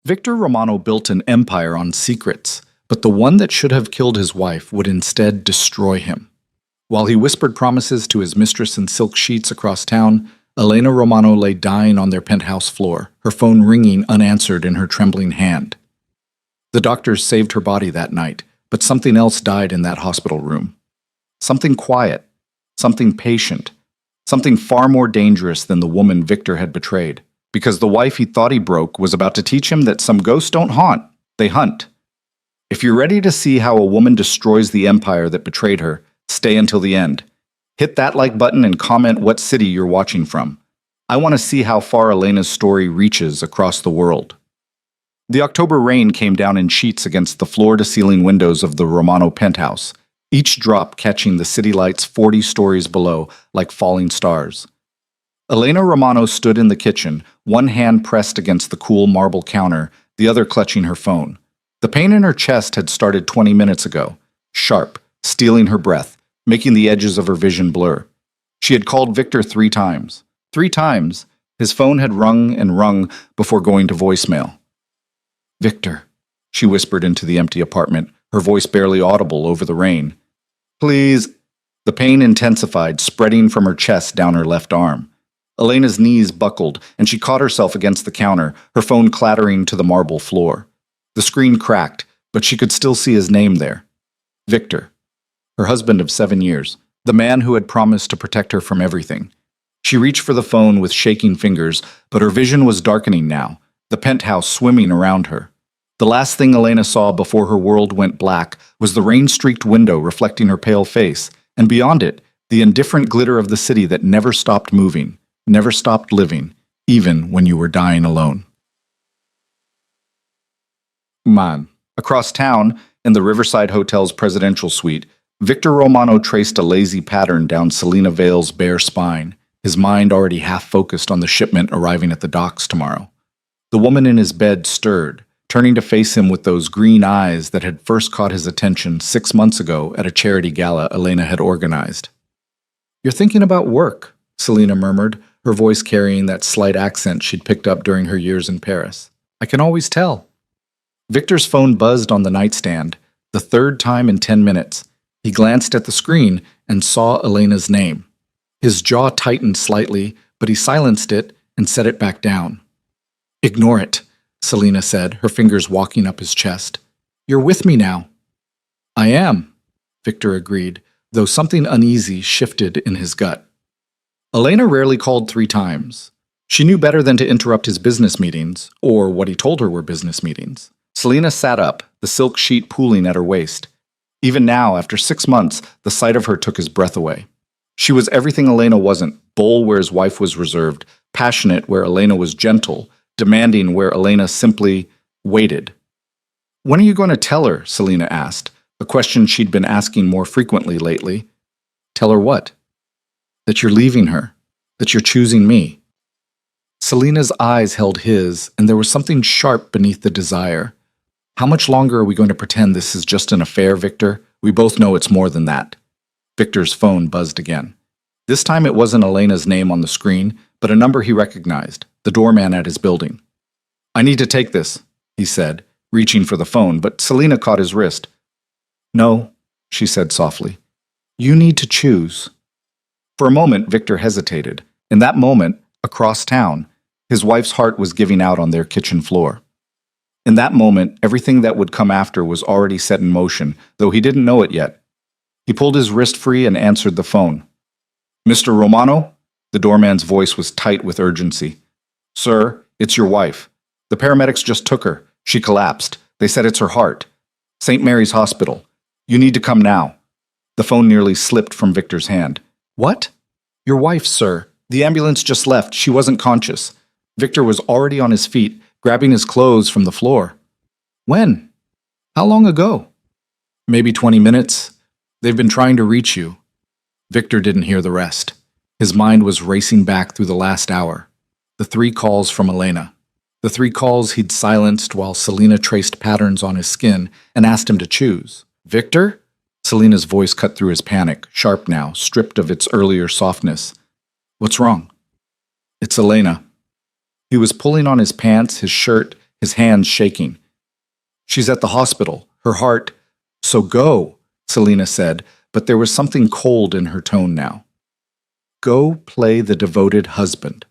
Victor Romano built an empire on secrets, but the one that should have killed his wife would instead destroy him. While he whispered promises to his mistress in silk sheets across town, Elena Romano lay dying on their penthouse floor, her phone ringing unanswered in her trembling hand. The doctors saved her body that night, but something else died in that hospital room. Something quiet, something patient, something far more dangerous than the woman Victor had betrayed, because the wife he thought he broke was about to teach him that some ghosts don't haunt, they hunt. If you're ready to see how a woman destroys the empire that betrayed her, stay until the end. Hit that like button and comment what city you're watching from. I want to see how far Elena's story reaches across the world. The October rain came down in sheets against the floor-to-ceiling windows of the Romano penthouse, each drop catching the city lights 40 stories below like falling stars. Elena Romano stood in the kitchen, one hand pressed against the cool marble counter, the other clutching her phone. The pain in her chest had started 20 minutes ago, sharp, stealing her breath, making the edges of her vision blur. She had called Victor 3 times. 3 times. His phone had rung and rung before going to voicemail. "Victor," she whispered into the empty apartment, her voice barely audible over the rain. "Please." The pain intensified, spreading from her chest down her left arm. Elena's knees buckled, and she caught herself against the counter, her phone clattering to the marble floor. The screen cracked, but she could still see his name there. Victor. Her husband of 7 years, the man who had promised to protect her from everything. She reached for the phone with shaking fingers, but her vision was darkening now, the penthouse swimming around her. The last thing Elena saw before her world went black was the rain-streaked window reflecting her pale face, and beyond it, the indifferent glitter of the city that never stopped moving, never stopped living, even when you were dying alone. Man. Across town, in the Riverside Hotel's presidential suite, Victor Romano traced a lazy pattern down Selena Vale's bare spine, his mind already half-focused on the shipment arriving at the docks tomorrow. The woman in his bed stirred, turning to face him with those green eyes that had first caught his attention 6 months ago at a charity gala Elena had organized. "You're thinking about work," Selena murmured, her voice carrying that slight accent she'd picked up during her years in Paris. "I can always tell." Victor's phone buzzed on the nightstand, the 3rd time in 10 minutes. He glanced at the screen and saw Elena's name. His jaw tightened slightly, but he silenced it and set it back down. "Ignore it," Selena said, her fingers walking up his chest. "You're with me now." "I am," Victor agreed, though something uneasy shifted in his gut. Elena rarely called 3 times. She knew better than to interrupt his business meetings, or what he told her were business meetings. Selena sat up, the silk sheet pooling at her waist. Even now, after 6 months, the sight of her took his breath away. She was everything Elena wasn't, bold where his wife was reserved, passionate where Elena was gentle, demanding where Elena simply waited. "When are you going to tell her?" Selena asked, a question she'd been asking more frequently lately. "Tell her what?" "That you're leaving her, that you're choosing me." Selena's eyes held his, and there was something sharp beneath the desire. "How much longer are we going to pretend this is just an affair, Victor? We both know it's more than that." Victor's phone buzzed again. This time it wasn't Elena's name on the screen, but a number he recognized, the doorman at his building. "I need to take this," he said, reaching for the phone, but Selena caught his wrist. "No," she said softly. "You need to choose." For a moment, Victor hesitated. In that moment, across town, his wife's heart was giving out on their kitchen floor. In that moment, everything that would come after was already set in motion, though he didn't know it yet. He pulled his wrist free and answered the phone. "Mr. Romano?" The doorman's voice was tight with urgency. "Sir, it's your wife. The paramedics just took her. She collapsed. They said it's her heart. St. Mary's Hospital. You need to come now." The phone nearly slipped from Victor's hand. "What?" "Your wife, sir. The ambulance just left. She wasn't conscious." Victor was already on his feet, grabbing his clothes from the floor. "When? How long ago?" "Maybe 20 minutes. They've been trying to reach you." Victor didn't hear the rest. His mind was racing back through the last hour. The 3 calls from Elena. The 3 calls he'd silenced while Selena traced patterns on his skin and asked him to choose. "Victor?" Selena's voice cut through his panic, sharp now, stripped of its earlier softness. "What's wrong?" "It's Elena." He was pulling on his pants, his shirt, his hands shaking. "She's at the hospital. Her heart—" "So go," Selena said, but there was something cold in her tone now. "Go play the devoted husband."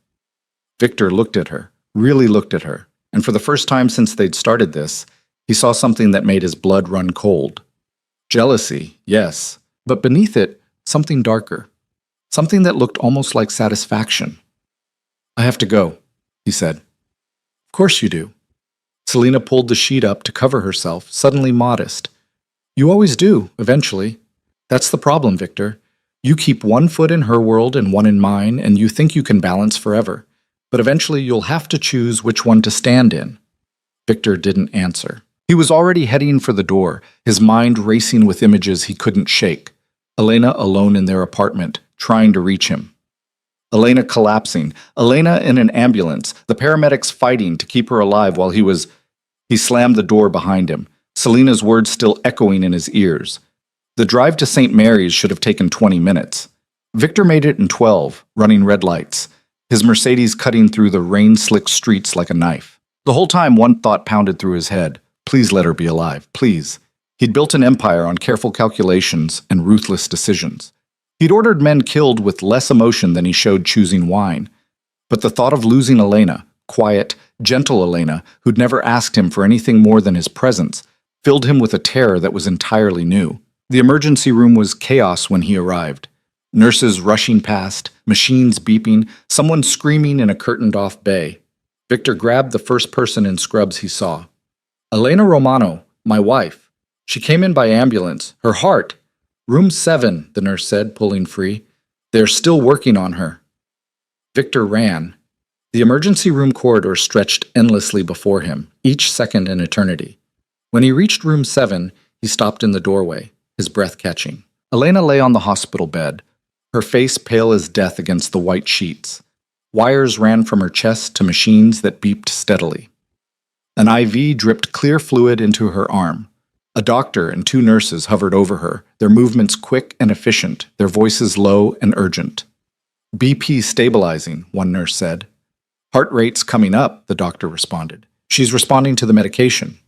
Victor looked at her, really looked at her, and for the first time since they'd started this, he saw something that made his blood run cold. Jealousy, yes, but beneath it, something darker. Something that looked almost like satisfaction. "I have to go," he said. "Of course you do." Selena pulled the sheet up to cover herself, suddenly modest. "You always do, eventually. That's the problem, Victor. You keep one foot in her world and one in mine, and you think you can balance forever. But eventually you'll have to choose which one to stand in." Victor didn't answer. He was already heading for the door, his mind racing with images he couldn't shake. Elena alone in their apartment, trying to reach him. Elena collapsing. Elena in an ambulance, the paramedics fighting to keep her alive while He slammed the door behind him, Selena's words still echoing in his ears. The drive to St. Mary's should have taken 20 minutes. Victor made it in 12, running red lights, his Mercedes cutting through the rain-slicked streets like a knife. The whole time one thought pounded through his head. Please let her be alive, please. He'd built an empire on careful calculations and ruthless decisions. He'd ordered men killed with less emotion than he showed choosing wine. But the thought of losing Elena, quiet, gentle Elena, who'd never asked him for anything more than his presence, filled him with a terror that was entirely new. The emergency room was chaos when he arrived. Nurses rushing past, machines beeping, someone screaming in a curtained-off bay. Victor grabbed the first person in scrubs he saw. "Elena Romano, my wife. She came in by ambulance. Her heart. Room 7, the nurse said, pulling free. They're still working on her." Victor ran. The emergency room corridor stretched endlessly before him, each second an eternity. When he reached room 7, he stopped in the doorway, his breath catching. Elena lay on the hospital bed, her face pale as death against the white sheets. Wires ran from her chest to machines that beeped steadily. An IV dripped clear fluid into her arm. A doctor and 2 nurses hovered over her, their movements quick and efficient, their voices low and urgent. "BP stabilizing," one nurse said. "Heart rate's coming up," the doctor responded. "She's responding to the medication."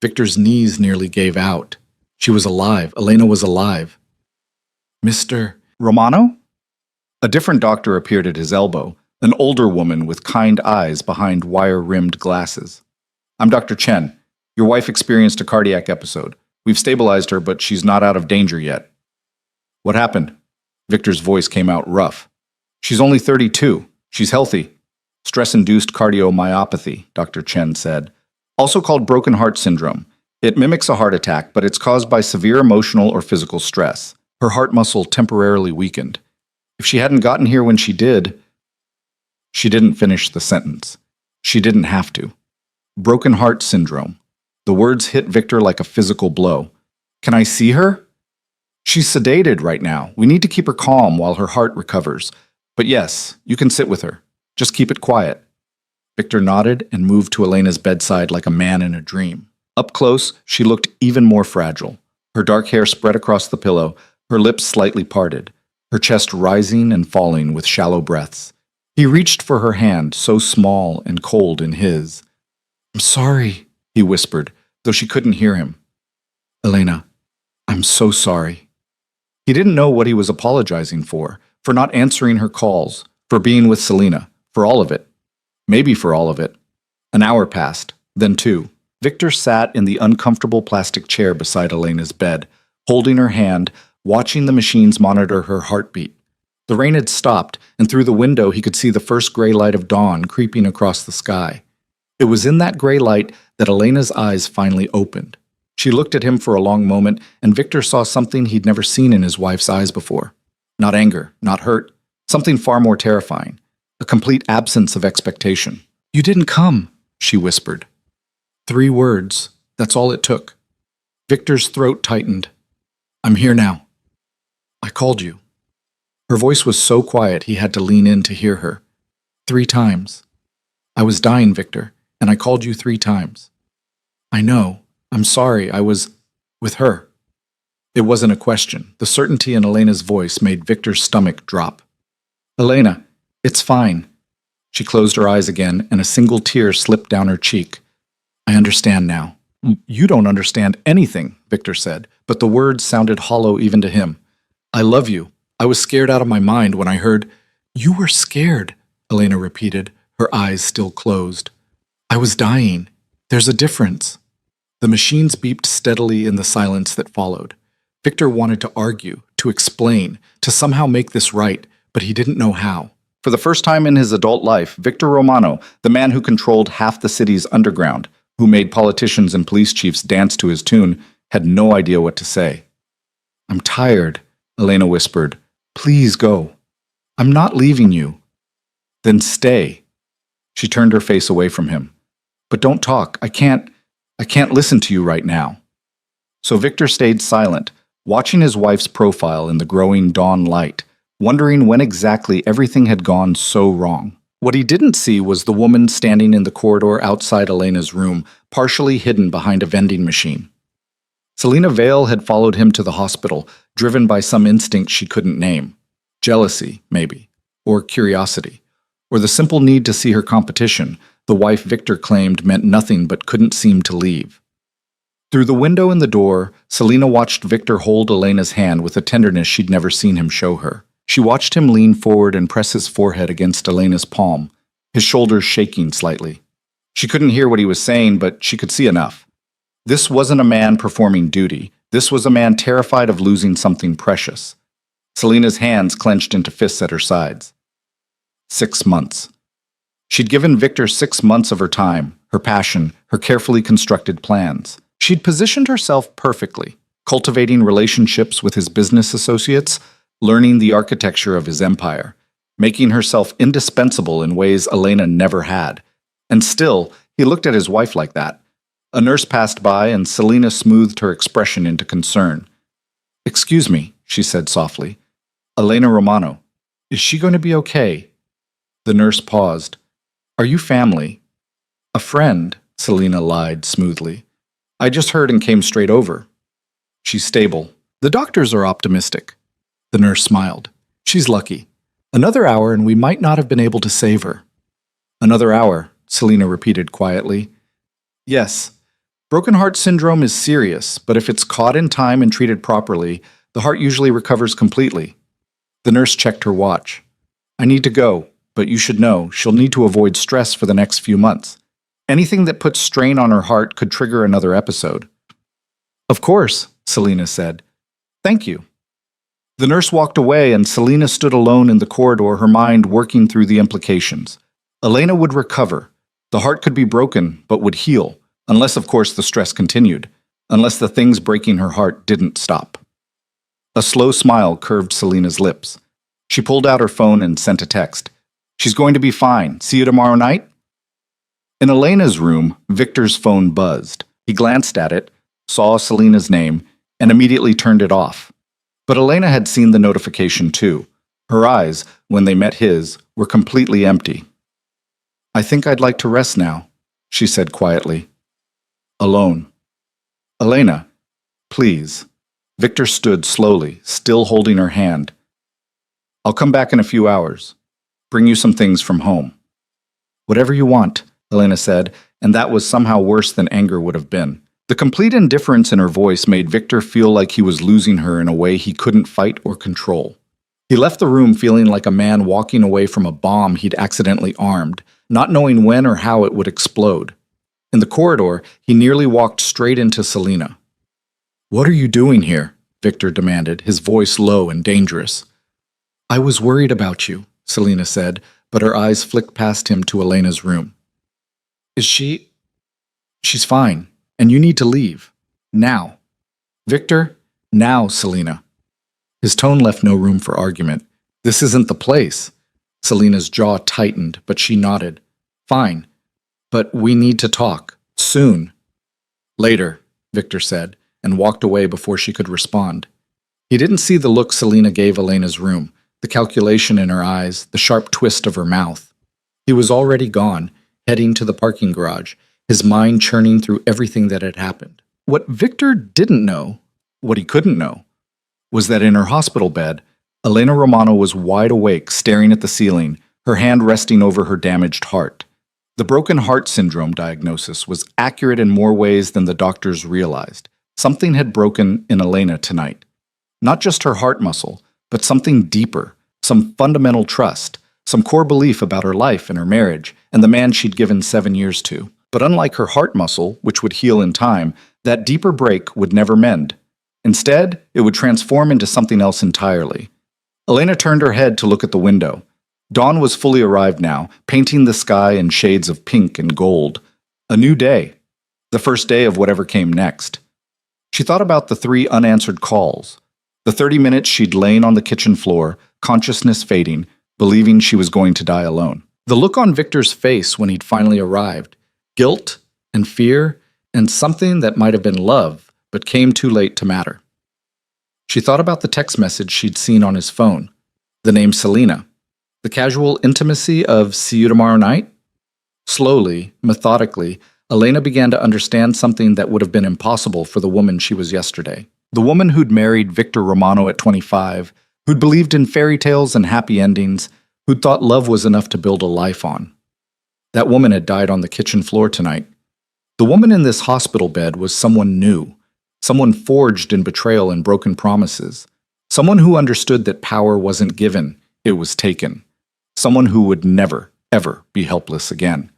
Victor's knees nearly gave out. She was alive. Elena was alive. "Mr. Romano?" A different doctor appeared at his elbow, an older woman with kind eyes behind wire-rimmed glasses. "I'm Dr. Chen. Your wife experienced a cardiac episode. We've stabilized her, but she's not out of danger yet." "What happened?" Victor's voice came out rough. "She's only 32. She's healthy. Stress-induced cardiomyopathy," Dr. Chen said. "Also called broken heart syndrome. It mimics a heart attack, but it's caused by severe emotional or physical stress. Her heart muscle temporarily weakened. If she hadn't gotten here when she did..." She didn't finish the sentence. She didn't have to. Broken heart syndrome. The words hit Victor like a physical blow. "Can I see her?" "She's sedated right now. We need to keep her calm while her heart recovers. But yes, you can sit with her. Just keep it quiet." Victor nodded and moved to Elena's bedside like a man in a dream. Up close, she looked even more fragile. Her dark hair spread across the pillow, her lips slightly parted, her chest rising and falling with shallow breaths. He reached for her hand, so small and cold in his. "I'm sorry," he whispered, though she couldn't hear him. "Elena, I'm so sorry." He didn't know what he was apologizing for not answering her calls, for being with Selena, for all of it. Maybe for all of it. An hour passed, then 2. Victor sat in the uncomfortable plastic chair beside Elena's bed, holding her hand, watching the machines monitor her heartbeat. The rain had stopped, and through the window he could see the first gray light of dawn creeping across the sky. It was in that gray light that Elena's eyes finally opened. She looked at him for a long moment, and Victor saw something he'd never seen in his wife's eyes before. Not anger, not hurt, something far more terrifying. A complete absence of expectation. "You didn't come," she whispered. 3 words, that's all it took. Victor's throat tightened. "I'm here now. I called you." Her voice was so quiet he had to lean in to hear her. 3 times. "I was dying, Victor, and I called you 3 times. I know. I'm sorry. I was with her." It wasn't a question. The certainty in Elena's voice made Victor's stomach drop. "Elena, it's fine." She closed her eyes again, and a single tear slipped down her cheek. I understand now. You don't understand anything, Victor said, but the words sounded hollow even to him. I love you. I was scared out of my mind when I heard. You were scared, Elena repeated, her eyes still closed. I was dying. There's a difference. The machines beeped steadily in the silence that followed. Victor wanted to argue, to explain, to somehow make this right, but he didn't know how. For the first time in his adult life, Victor Romano, the man who controlled half the city's underground, who made politicians and police chiefs dance to his tune, had no idea what to say. I'm tired, Elena whispered. Please go. I'm not leaving you. Then stay. She turned her face away from him. But don't talk. I can't listen to you right now. So Victor stayed silent, watching his wife's profile in the growing dawn light, wondering when exactly everything had gone so wrong. What he didn't see was the woman standing in the corridor outside Elena's room, partially hidden behind a vending machine. Selena Vale had followed him to the hospital, driven by some instinct she couldn't name. Jealousy, maybe, or curiosity, or the simple need to see her competition, the wife Victor claimed meant nothing but couldn't seem to leave. Through the window in the door, Selena watched Victor hold Elena's hand with a tenderness she'd never seen him show her. She watched him lean forward and press his forehead against Elena's palm, his shoulders shaking slightly. She couldn't hear what he was saying, but she could see enough. This wasn't a man performing duty. This was a man terrified of losing something precious. Selena's hands clenched into fists at her sides. 6 months. She'd given Victor 6 months of her time, her passion, her carefully constructed plans. She'd positioned herself perfectly, cultivating relationships with his business associates, learning the architecture of his empire, making herself indispensable in ways Elena never had. And still, he looked at his wife like that. A nurse passed by, and Selena smoothed her expression into concern. Excuse me, she said softly. Elena Romano. Is she going to be okay? The nurse paused. Are you family? A friend, Selena lied smoothly. I just heard and came straight over. She's stable. The doctors are optimistic. The nurse smiled. She's lucky. Another hour and we might not have been able to save her. Another hour, Selena repeated quietly. Yes. Broken heart syndrome is serious, but if it's caught in time and treated properly, the heart usually recovers completely. The nurse checked her watch. I need to go, but you should know she'll need to avoid stress for the next few months. Anything that puts strain on her heart could trigger another episode. Of course, Selena said. Thank you. The nurse walked away and Selena stood alone in the corridor, her mind working through the implications. Elena would recover. The heart could be broken, but would heal. Unless, of course, the stress continued. Unless the things breaking her heart didn't stop. A slow smile curved Selena's lips. She pulled out her phone and sent a text. She's going to be fine. See you tomorrow night? In Elena's room, Victor's phone buzzed. He glanced at it, saw Selena's name, and immediately turned it off. But Elena had seen the notification too. Her eyes, when they met his, were completely empty. I think I'd like to rest now, she said quietly. Alone. Elena, please. Victor stood slowly, still holding her hand. I'll come back in a few hours. Bring you some things from home. Whatever you want, Elena said, and that was somehow worse than anger would have been. The complete indifference in her voice made Victor feel like he was losing her in a way he couldn't fight or control. He left the room feeling like a man walking away from a bomb he'd accidentally armed, not knowing when or how it would explode. In the corridor, he nearly walked straight into Selena. What are you doing here? Victor demanded, his voice low and dangerous. I was worried about you, Selena said, but her eyes flicked past him to Elena's room. Is she? She's fine, and you need to leave. Now. Victor, now, Selena. His tone left no room for argument. This isn't the place. Selena's jaw tightened, but she nodded. Fine. But we need to talk. Soon. Later, Victor said, and walked away before she could respond. He didn't see the look Selena gave Elena's room, the calculation in her eyes, the sharp twist of her mouth. He was already gone, heading to the parking garage, his mind churning through everything that had happened. What Victor didn't know, what he couldn't know, was that in her hospital bed, Elena Romano was wide awake, staring at the ceiling, her hand resting over her damaged heart. The broken heart syndrome diagnosis was accurate in more ways than the doctors realized. Something had broken in Elena tonight. Not just her heart muscle, but something deeper, some fundamental trust, some core belief about her life and her marriage, and the man she'd given 7 years to. But unlike her heart muscle, which would heal in time, that deeper break would never mend. Instead, it would transform into something else entirely. Elena turned her head to look at the window. Dawn was fully arrived now, painting the sky in shades of pink and gold. A new day. The first day of whatever came next. She thought about the 3 unanswered calls. The 30 minutes she'd lain on the kitchen floor, consciousness fading, believing she was going to die alone. The look on Victor's face when he'd finally arrived. Guilt and fear and something that might have been love, but came too late to matter. She thought about the text message she'd seen on his phone. The name Selena. The casual intimacy of "see you tomorrow night"? Slowly, methodically, Elena began to understand something that would have been impossible for the woman she was yesterday. The woman who'd married Victor Romano at 25, who'd believed in fairy tales and happy endings, who'd thought love was enough to build a life on. That woman had died on the kitchen floor tonight. The woman in this hospital bed was someone new, someone forged in betrayal and broken promises, someone who understood that power wasn't given, it was taken. Someone who would never, ever be helpless again.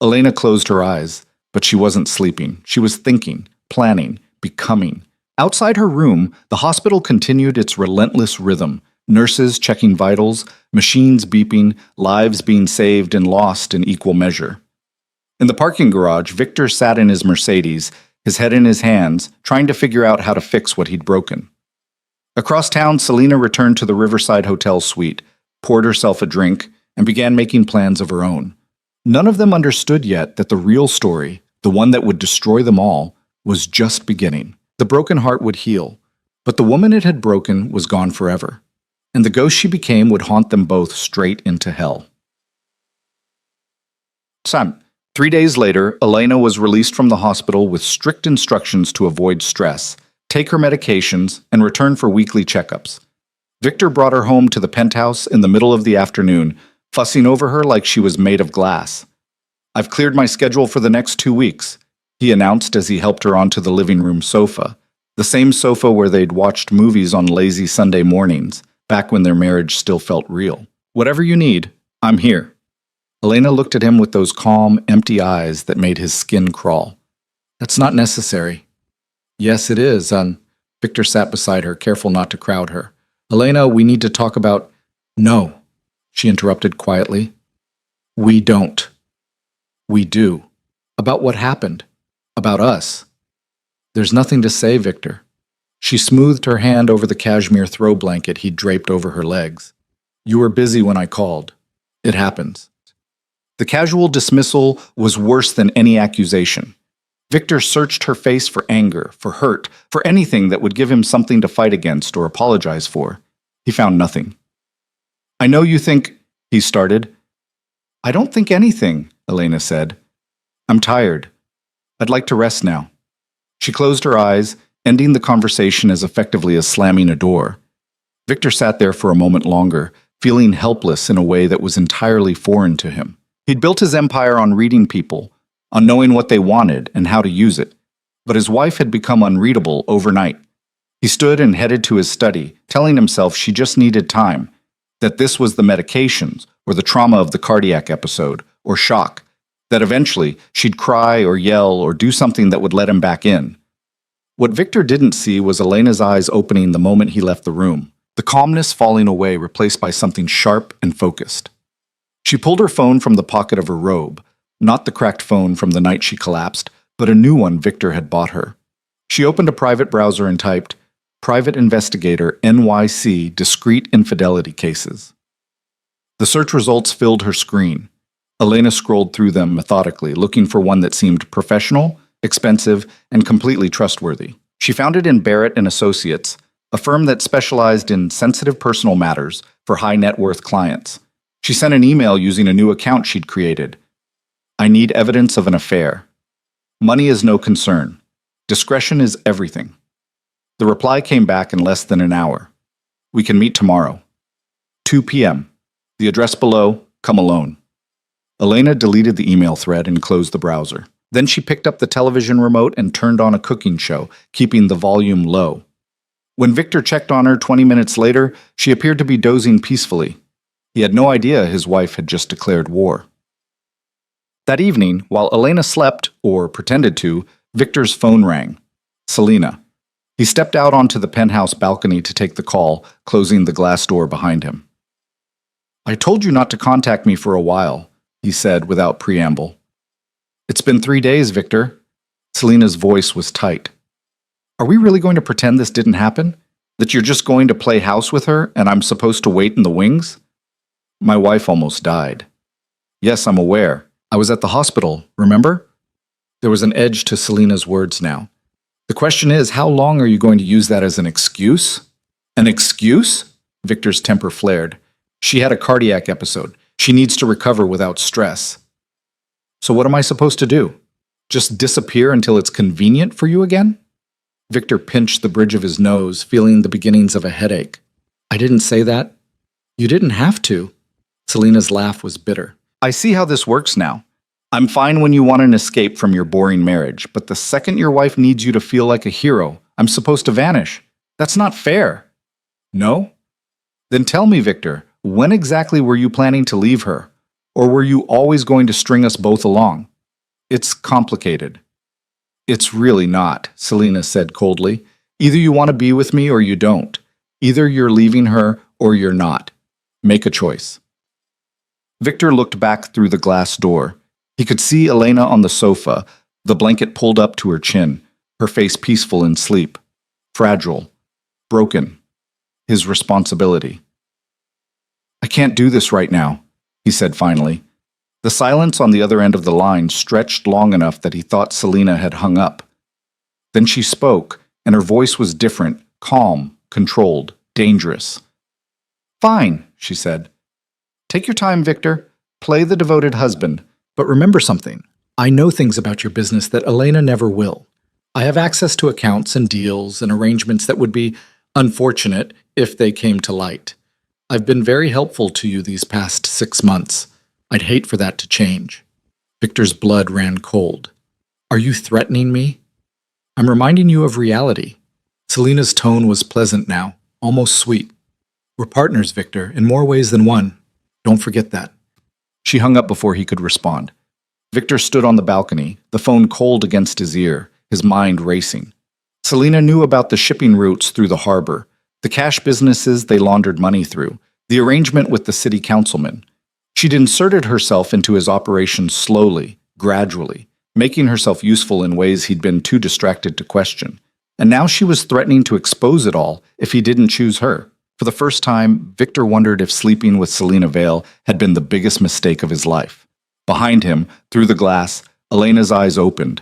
Elena closed her eyes, but she wasn't sleeping. She was thinking, planning, becoming. Outside her room, the hospital continued its relentless rhythm. Nurses checking vitals, machines beeping, lives being saved and lost in equal measure. In the parking garage, Victor sat in his Mercedes, his head in his hands, trying to figure out how to fix what he'd broken. Across town, Selena returned to the Riverside Hotel suite, poured herself a drink, and began making plans of her own. None of them understood yet that the real story, the one that would destroy them all, was just beginning. The broken heart would heal, but the woman it had broken was gone forever, and the ghost she became would haunt them both straight into hell. 3 days later, Elena was released from the hospital with strict instructions to avoid stress, take her medications, and return for weekly checkups. Victor brought her home to the penthouse in the middle of the afternoon, fussing over her like she was made of glass. "I've cleared my schedule for the next 2 weeks," he announced as he helped her onto the living room sofa, the same sofa where they'd watched movies on lazy Sunday mornings, back when their marriage still felt real. "Whatever you need, I'm here." Elena looked at him with those calm, empty eyes that made his skin crawl. "That's not necessary." "Yes, it is, Victor sat beside her, careful not to crowd her. "Elena, we need to talk about—" "No," she interrupted quietly. "We don't." "We do. About what happened. About us." "There's nothing to say, Victor." She smoothed her hand over the cashmere throw blanket he'd draped over her legs. "You were busy when I called. It happens." The casual dismissal was worse than any accusation. Victor searched her face for anger, for hurt, for anything that would give him something to fight against or apologize for. He found nothing. "I know you think—" he started. "I don't think anything," Elena said. "I'm tired. I'd like to rest now." She closed her eyes, ending the conversation as effectively as slamming a door. Victor sat there for a moment longer, feeling helpless in a way that was entirely foreign to him. He'd built his empire on reading people, on knowing what they wanted and how to use it, but his wife had become unreadable overnight. He stood and headed to his study, telling himself she just needed time, that this was the medications or the trauma of the cardiac episode or shock, that eventually she'd cry or yell or do something that would let him back in. What Victor didn't see was Elena's eyes opening the moment he left the room, the calmness falling away, replaced by something sharp and focused. She pulled her phone from the pocket of her robe, not the cracked phone from the night she collapsed, but a new one Victor had bought her. She opened a private browser and typed, "Private Investigator NYC Discrete Infidelity Cases." The search results filled her screen. Elena scrolled through them methodically, looking for one that seemed professional, expensive, and completely trustworthy. She found it in Barrett and Associates, a firm that specialized in sensitive personal matters for high-net-worth clients. She sent an email using a new account she'd created. "I need evidence of an affair. Money is no concern. Discretion is everything." The reply came back in less than an hour. "We can meet tomorrow. 2 p.m. The address below, come alone." Elena deleted the email thread and closed the browser. Then she picked up the television remote and turned on a cooking show, keeping the volume low. When Victor checked on her 20 minutes later, she appeared to be dozing peacefully. He had no idea his wife had just declared war. That evening, while Elena slept, or pretended to, Victor's phone rang. Selena. He stepped out onto the penthouse balcony to take the call, closing the glass door behind him. "I told you not to contact me for a while," he said without preamble. "It's been 3 days, Victor." Selena's voice was tight. "Are we really going to pretend this didn't happen? That you're just going to play house with her and I'm supposed to wait in the wings?" "My wife almost died." "Yes, I'm aware. I was at the hospital, remember?" There was an edge to Selena's words now. "The question is, how long are you going to use that as an excuse?" "An excuse?" Victor's temper flared. "She had a cardiac episode. She needs to recover without stress." "So what am I supposed to do? Just disappear until it's convenient for you again?" Victor pinched the bridge of his nose, feeling the beginnings of a headache. "I didn't say that." "You didn't have to." Selena's laugh was bitter. "I see how this works now. I'm fine when you want an escape from your boring marriage, but the second your wife needs you to feel like a hero, I'm supposed to vanish. That's not fair." "No?" "Then tell me, Victor, when exactly were you planning to leave her? Or were you always going to string us both along?" "It's complicated." "It's really not," Selena said coldly. "Either you want to be with me or you don't. Either you're leaving her or you're not. Make a choice." Victor looked back through the glass door. He could see Elena on the sofa, the blanket pulled up to her chin, her face peaceful in sleep. Fragile. Broken. His responsibility. "I can't do this right now," he said finally. The silence on the other end of the line stretched long enough that he thought Selena had hung up. Then she spoke, and her voice was different, calm, controlled, dangerous. "Fine," she said. "Take your time, Victor. Play the devoted husband. But remember something. I know things about your business that Elena never will. I have access to accounts and deals and arrangements that would be unfortunate if they came to light. I've been very helpful to you these past 6 months. I'd hate for that to change." Victor's blood ran cold. "Are you threatening me?" "I'm reminding you of reality." Selena's tone was pleasant now, almost sweet. "We're partners, Victor, in more ways than one. Don't forget that." She hung up before he could respond. Victor stood on the balcony, the phone cold against his ear, his mind racing. Selena knew about the shipping routes through the harbor, the cash businesses they laundered money through, the arrangement with the city councilman. She'd inserted herself into his operations slowly, gradually, making herself useful in ways he'd been too distracted to question. And now she was threatening to expose it all if he didn't choose her. For the first time, Victor wondered if sleeping with Selena Vale had been the biggest mistake of his life. Behind him, through the glass, Elena's eyes opened.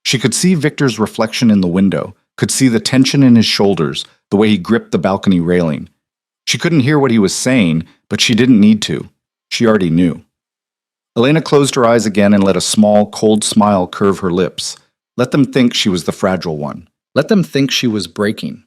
She could see Victor's reflection in the window, could see the tension in his shoulders, the way he gripped the balcony railing. She couldn't hear what he was saying, but she didn't need to. She already knew. Elena closed her eyes again and let a small, cold smile curve her lips. Let them think she was the fragile one. Let them think she was breaking.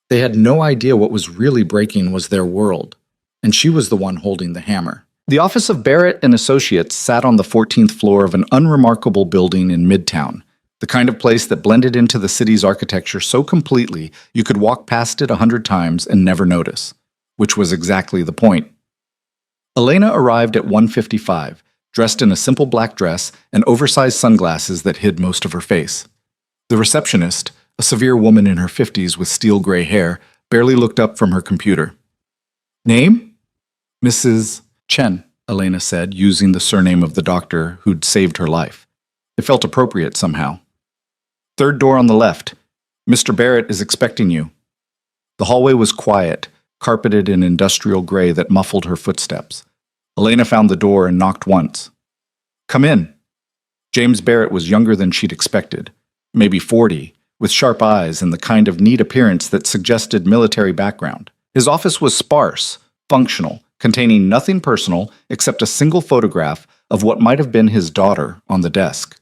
They had no idea what was really breaking was their world, and she was the one holding the hammer. The office of Barrett and Associates sat on the 14th floor of an unremarkable building in Midtown, the kind of place that blended into the city's architecture so completely you could walk past it 100 times and never notice, which was exactly the point. Elena arrived at 1:55, dressed in a simple black dress and oversized sunglasses that hid most of her face. The receptionist, a severe woman in her 50s with steel gray hair, barely looked up from her computer. "Name?" "Mrs. Chen," Elena said, using the surname of the doctor who'd saved her life. It felt appropriate somehow. "Third door on the left. Mr. Barrett is expecting you." The hallway was quiet, carpeted in industrial gray that muffled her footsteps. Elena found the door and knocked once. "Come in." James Barrett was younger than she'd expected, maybe 40, with sharp eyes and the kind of neat appearance that suggested military background. His office was sparse, functional, containing nothing personal except a single photograph of what might have been his daughter on the desk.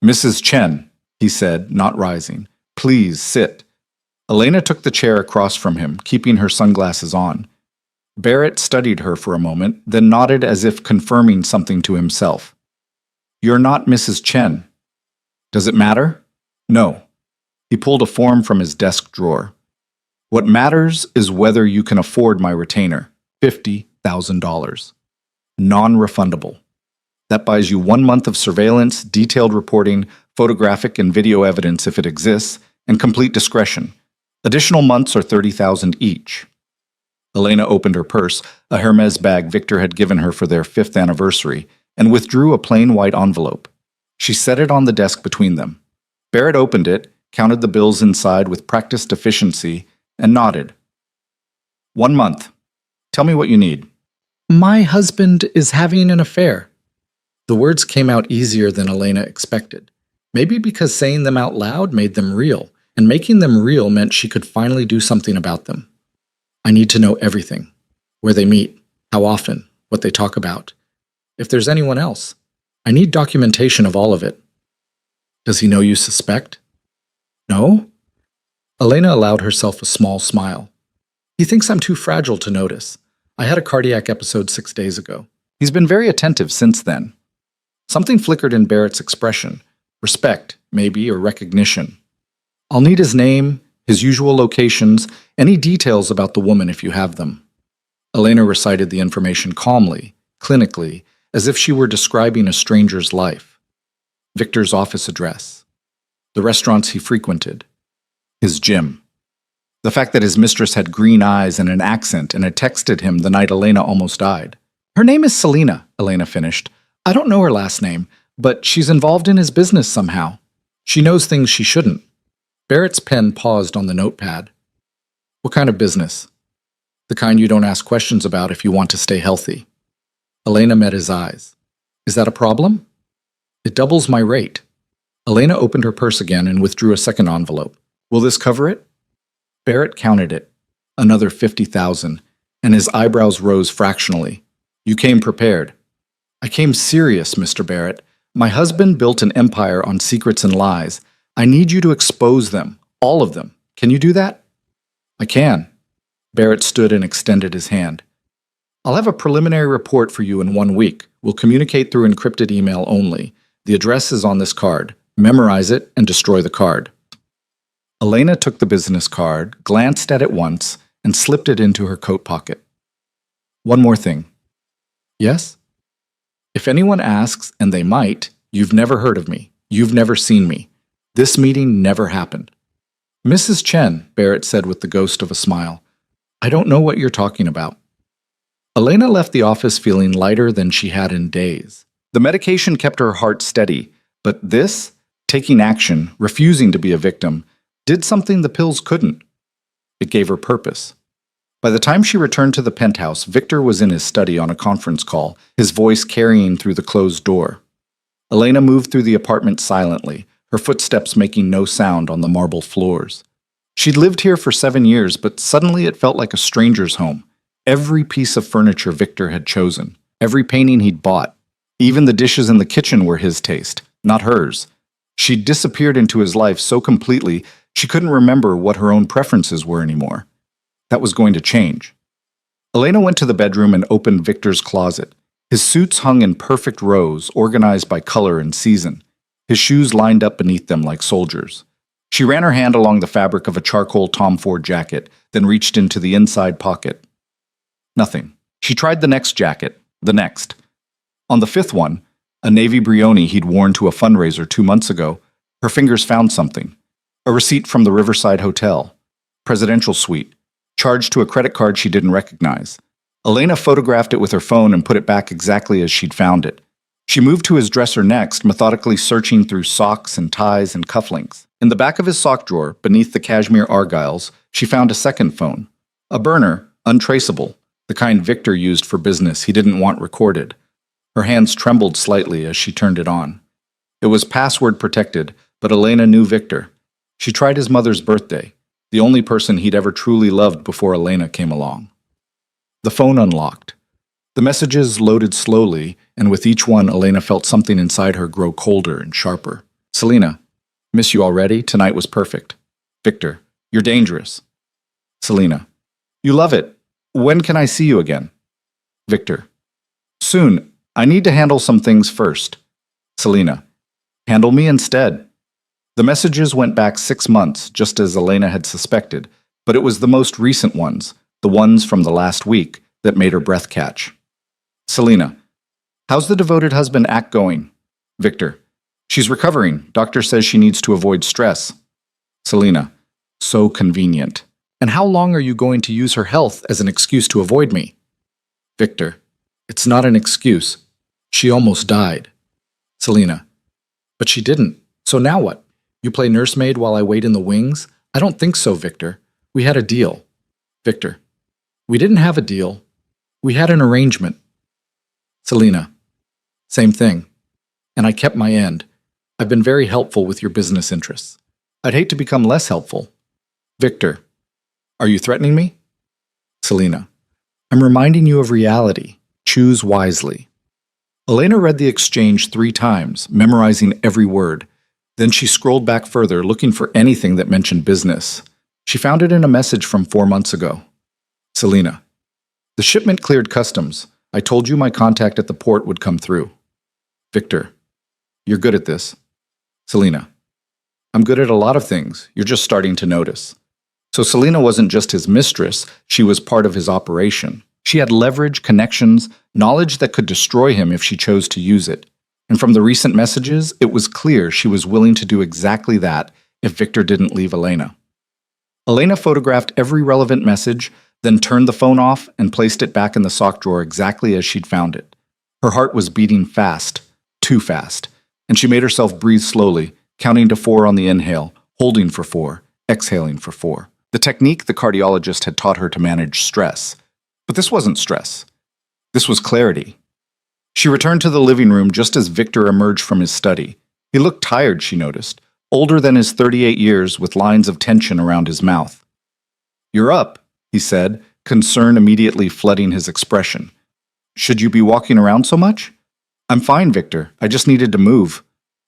"Mrs. Chen," he said, not rising, "please sit." Elena took the chair across from him, keeping her sunglasses on. Barrett studied her for a moment, then nodded as if confirming something to himself. You're not Mrs. Chen. Does it matter? No. He pulled a form from his desk drawer. What matters is whether you can afford my retainer, $50,000. Non-refundable. That buys you 1 month of surveillance, detailed reporting, photographic and video evidence if it exists, and complete discretion. Additional months are $30,000 each. Elena opened her purse, a Hermes bag Victor had given her for their 5th anniversary, and withdrew a plain white envelope. She set it on the desk between them. Barrett opened it, counted the bills inside with practiced efficiency, and nodded. 1 month. Tell me what you need. My husband is having an affair. The words came out easier than Elena expected. Maybe because saying them out loud made them real, and making them real meant she could finally do something about them. I need to know everything. Where they meet, how often, what they talk about. If there's anyone else. I need documentation of all of it. Does he know you suspect? No? Elena allowed herself a small smile. He thinks I'm too fragile to notice. I had a cardiac episode 6 days ago. He's been very attentive since then. Something flickered in Barrett's expression. Respect, maybe, or recognition. I'll need his name, his usual locations, any details about the woman if you have them. Elena recited the information calmly, clinically, as if she were describing a stranger's life. Victor's office address. The restaurants he frequented. His gym. The fact that his mistress had green eyes and an accent and had texted him the night Elena almost died. Her name is Selena, Elena finished. I don't know her last name, but she's involved in his business somehow. She knows things she shouldn't. Barrett's pen paused on the notepad. What kind of business? The kind you don't ask questions about if you want to stay healthy. Elena met his eyes. Is that a problem? It doubles my rate. Elena opened her purse again and withdrew a second envelope. Will this cover it? Barrett counted it. Another 50,000, and his eyebrows rose fractionally. You came prepared. I came serious, Mr. Barrett. My husband built an empire on secrets and lies. I need you to expose them, all of them. Can you do that? I can. Barrett stood and extended his hand. I'll have a preliminary report for you in 1 week. We'll communicate through encrypted email only. The address is on this card. Memorize it and destroy the card. Elena took the business card, glanced at it once, and slipped it into her coat pocket. One more thing. Yes? If anyone asks, and they might, you've never heard of me. You've never seen me. This meeting never happened. Mrs. Chen, Barrett said with the ghost of a smile, I don't know what you're talking about. Elena left the office feeling lighter than she had in days. The medication kept her heart steady, but this, taking action, refusing to be a victim, did something the pills couldn't. It gave her purpose. By the time she returned to the penthouse, Victor was in his study on a conference call, his voice carrying through the closed door. Elena moved through the apartment silently, her footsteps making no sound on the marble floors. She'd lived here for 7 years, but suddenly it felt like a stranger's home. Every piece of furniture Victor had chosen, every painting he'd bought, even the dishes in the kitchen were his taste, not hers. She'd disappeared into his life so completely she couldn't remember what her own preferences were anymore. That was going to change. Elena went to the bedroom and opened Victor's closet. His suits hung in perfect rows, organized by color and season. His shoes lined up beneath them like soldiers. She ran her hand along the fabric of a charcoal Tom Ford jacket, then reached into the inside pocket. Nothing. She tried the next jacket, the next. On the 5th one, a navy brioni he'd worn to a fundraiser 2 months ago, her fingers found something. A receipt from the Riverside Hotel. Presidential suite. Charged to a credit card she didn't recognize. Elena photographed it with her phone and put it back exactly as she'd found it. She moved to his dresser next, methodically searching through socks and ties and cufflinks. In the back of his sock drawer, beneath the cashmere argyles, she found a second phone. A burner, untraceable, the kind Victor used for business he didn't want recorded. Her hands trembled slightly as she turned it on. It was password protected, but Elena knew Victor. She tried his mother's birthday, the only person he'd ever truly loved before Elena came along. The phone unlocked. The messages loaded slowly, and with each one, Elena felt something inside her grow colder and sharper. Selena, miss you already? Tonight was perfect. Victor, you're dangerous. Selena, you love it. When can I see you again? Victor. Soon. I need to handle some things first. Selena. Handle me instead. The messages went back 6 months, just as Elena had suspected, but it was the most recent ones, the ones from the last week, that made her breath catch. Selena. How's the devoted husband act going? Victor. She's recovering. Doctor says she needs to avoid stress. Selena. So convenient. And how long are you going to use her health as an excuse to avoid me? Victor. It's not an excuse. She almost died. Selena. But she didn't. So now what? You play nursemaid while I wait in the wings? I don't think so, Victor. We had a deal. Victor. We didn't have a deal. We had an arrangement. Selena. Same thing. And I kept my end. I've been very helpful with your business interests. I'd hate to become less helpful. Victor. Are you threatening me? Selena. I'm reminding you of reality. Choose wisely. Elena read the exchange 3 times, memorizing every word. Then she scrolled back further, looking for anything that mentioned business. She found it in a message from 4 months ago. Selena. The shipment cleared customs. I told you my contact at the port would come through. Victor. You're good at this. Selena. I'm good at a lot of things. You're just starting to notice. So Selena wasn't just his mistress, she was part of his operation. She had leverage, connections, knowledge that could destroy him if she chose to use it. And from the recent messages, it was clear she was willing to do exactly that if Victor didn't leave Elena. Elena photographed every relevant message, then turned the phone off and placed it back in the sock drawer exactly as she'd found it. Her heart was beating fast, too fast, and she made herself breathe slowly, counting to 4 on the inhale, holding for 4, exhaling for 4. The technique the cardiologist had taught her to manage stress. But this wasn't stress. This was clarity. She returned to the living room just as Victor emerged from his study. He looked tired, she noticed, older than his 38 years with lines of tension around his mouth. You're up, he said, concern immediately flooding his expression. Should you be walking around so much? I'm fine, Victor. I just needed to move.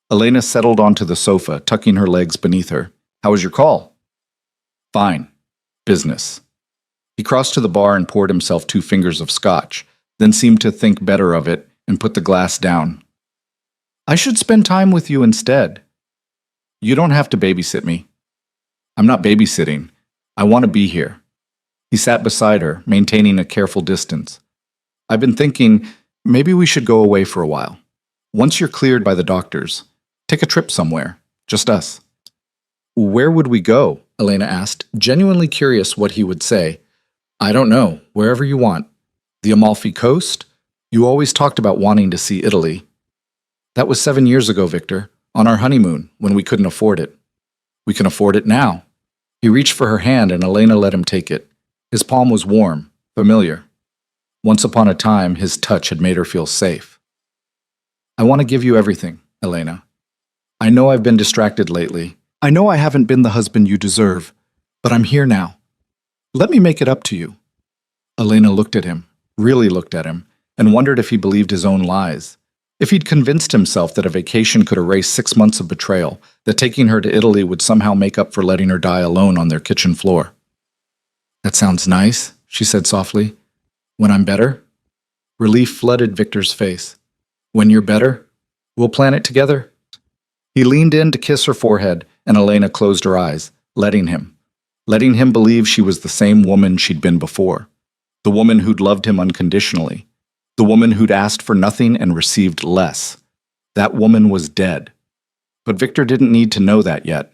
Elena settled onto the sofa, tucking her legs beneath her. How was your call? Fine. Business. He crossed to the bar and poured himself 2 fingers of scotch, then seemed to think better of it and put the glass down. I should spend time with you instead. You don't have to babysit me. I'm not babysitting. I want to be here. He sat beside her, maintaining a careful distance. I've been thinking, maybe we should go away for a while. Once you're cleared by the doctors, take a trip somewhere, just us. Where would we go? Elena asked, genuinely curious what he would say. I don't know, wherever you want. The Amalfi Coast? You always talked about wanting to see Italy. That was 7 years ago, Victor, on our honeymoon, when we couldn't afford it. We can afford it now. He reached for her hand and Elena let him take it. His palm was warm, familiar. Once upon a time, his touch had made her feel safe. I want to give you everything, Elena. I know I've been distracted lately. I know I haven't been the husband you deserve, but I'm here now. Let me make it up to you. Elena looked at him, really looked at him, and wondered if he believed his own lies. If he'd convinced himself that a vacation could erase 6 months of betrayal, that taking her to Italy would somehow make up for letting her die alone on their kitchen floor. That sounds nice, she said softly. When I'm better? Relief flooded Victor's face. When you're better, we'll plan it together. He leaned in to kiss her forehead, and Elena closed her eyes, letting him believe she was the same woman she'd been before, the woman who'd loved him unconditionally, the woman who'd asked for nothing and received less. That woman was dead. But Victor didn't need to know that yet.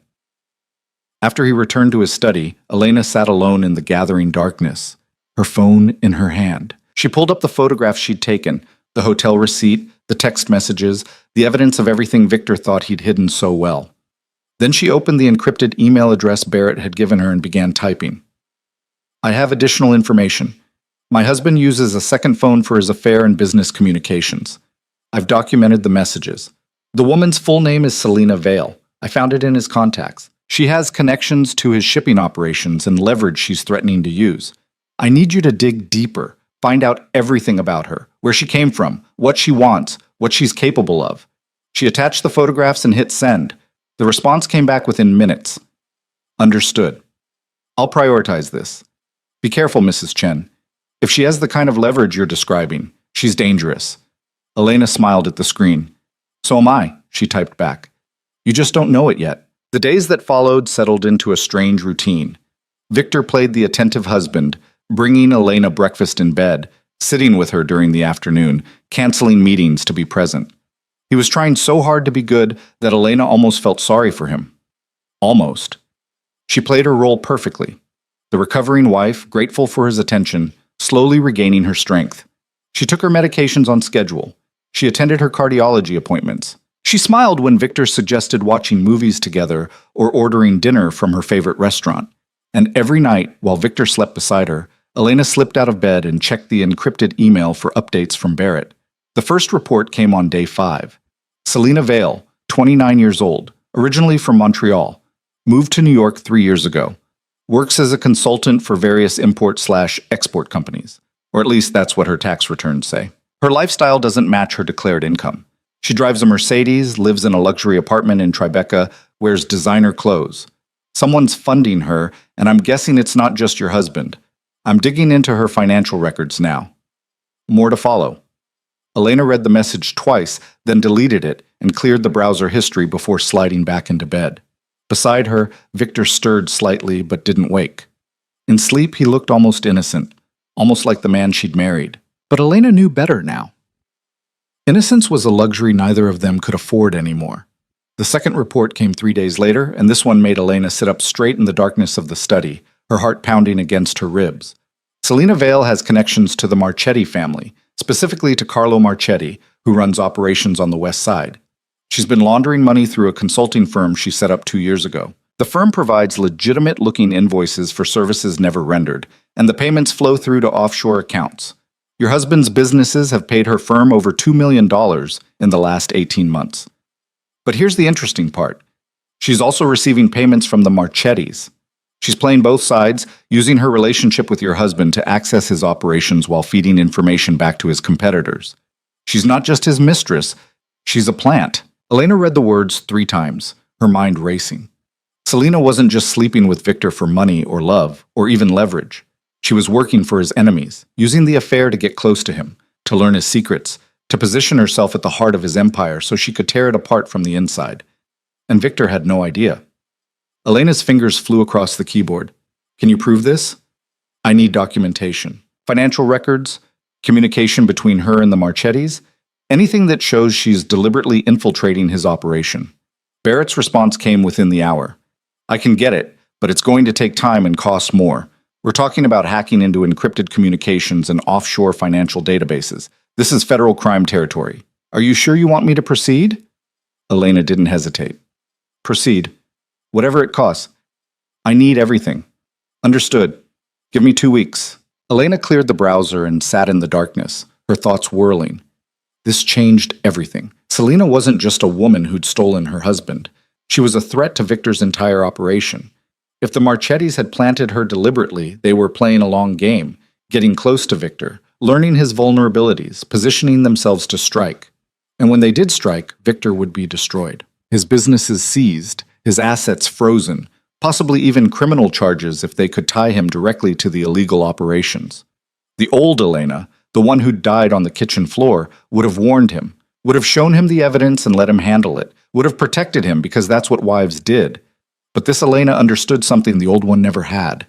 After he returned to his study, Elena sat alone in the gathering darkness, her phone in her hand. She pulled up the photographs she'd taken, the hotel receipt, the text messages, the evidence of everything Victor thought he'd hidden so well. Then she opened the encrypted email address Barrett had given her and began typing. I have additional information. My husband uses a second phone for his affair and business communications. I've documented the messages. The woman's full name is Selena Vale. I found it in his contacts. She has connections to his shipping operations and leverage she's threatening to use. I need you to dig deeper, find out everything about her, where she came from, what she wants, what she's capable of. She attached the photographs and hit send. The response came back within minutes. Understood. I'll prioritize this. Be careful, Mrs. Chen. If she has the kind of leverage you're describing, she's dangerous. Elena smiled at the screen. So am I, she typed back. You just don't know it yet. The days that followed settled into a strange routine. Victor played the attentive husband, bringing Elena breakfast in bed, sitting with her during the afternoon, canceling meetings to be present. He was trying so hard to be good that Elena almost felt sorry for him. Almost. She played her role perfectly. The recovering wife, grateful for his attention, slowly regaining her strength. She took her medications on schedule. She attended her cardiology appointments. She smiled when Victor suggested watching movies together or ordering dinner from her favorite restaurant. And every night, while Victor slept beside her, Elena slipped out of bed and checked the encrypted email for updates from Barrett. The first report came on day 5. Selena Vale, 29 years old, originally from Montreal, moved to New York 3 years ago. Works as a consultant for various import/export companies, or at least that's what her tax returns say. Her lifestyle doesn't match her declared income. She drives a Mercedes, lives in a luxury apartment in Tribeca, wears designer clothes. Someone's funding her, and I'm guessing it's not just your husband. I'm digging into her financial records now. More to follow. Elena read the message twice, then deleted it and cleared the browser history before sliding back into bed. Beside her, Victor stirred slightly but didn't wake. In sleep, he looked almost innocent, almost like the man she'd married. But Elena knew better now. Innocence was a luxury neither of them could afford anymore. The second report came 3 days later, and this one made Elena sit up straight in the darkness of the study, her heart pounding against her ribs. Selena Vale has connections to the Marchetti family, specifically to Carlo Marchetti, who runs operations on the West Side. She's been laundering money through a consulting firm she set up 2 years ago. The firm provides legitimate-looking invoices for services never rendered, and the payments flow through to offshore accounts. Your husband's businesses have paid her firm over $2 million in the last 18 months. But here's the interesting part. She's also receiving payments from the Marchettis. She's playing both sides, using her relationship with your husband to access his operations while feeding information back to his competitors. She's not just his mistress, she's a plant. Elena read the words 3 times, her mind racing. Selena wasn't just sleeping with Victor for money or love, or even leverage. She was working for his enemies, using the affair to get close to him, to learn his secrets, to position herself at the heart of his empire so she could tear it apart from the inside. And Victor had no idea. Elena's fingers flew across the keyboard. Can you prove this? I need documentation. Financial records, communication between her and the Marchettis, anything that shows she's deliberately infiltrating his operation. Barrett's response came within the hour. I can get it, but it's going to take time and cost more. We're talking about hacking into encrypted communications and offshore financial databases. This is federal crime territory. Are you sure you want me to proceed? Elena didn't hesitate. Proceed. Whatever it costs. I need everything. Understood. Give me 2 weeks. Elena cleared the browser and sat in the darkness, her thoughts whirling. This changed everything. Selena wasn't just a woman who'd stolen her husband. She was a threat to Victor's entire operation. If the Marchettis had planted her deliberately, they were playing a long game, getting close to Victor, learning his vulnerabilities, positioning themselves to strike. And when they did strike, Victor would be destroyed. His businesses seized, his assets frozen, possibly even criminal charges if they could tie him directly to the illegal operations. The old Elena, the one who died on the kitchen floor, would have warned him, would have shown him the evidence and let him handle it, would have protected him because that's what wives did. But this Elena understood something the old one never had.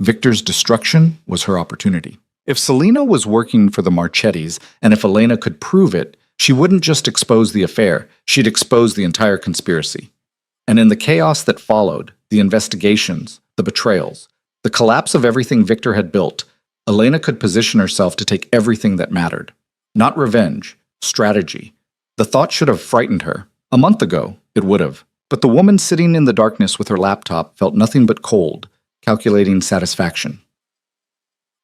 Victor's destruction was her opportunity. If Selena was working for the Marchettis, and if Elena could prove it, she wouldn't just expose the affair, she'd expose the entire conspiracy. And in the chaos that followed, the investigations, the betrayals, the collapse of everything Victor had built, Elena could position herself to take everything that mattered. Not revenge, strategy. The thought should have frightened her. A month ago, it would have. But the woman sitting in the darkness with her laptop felt nothing but cold, calculating satisfaction.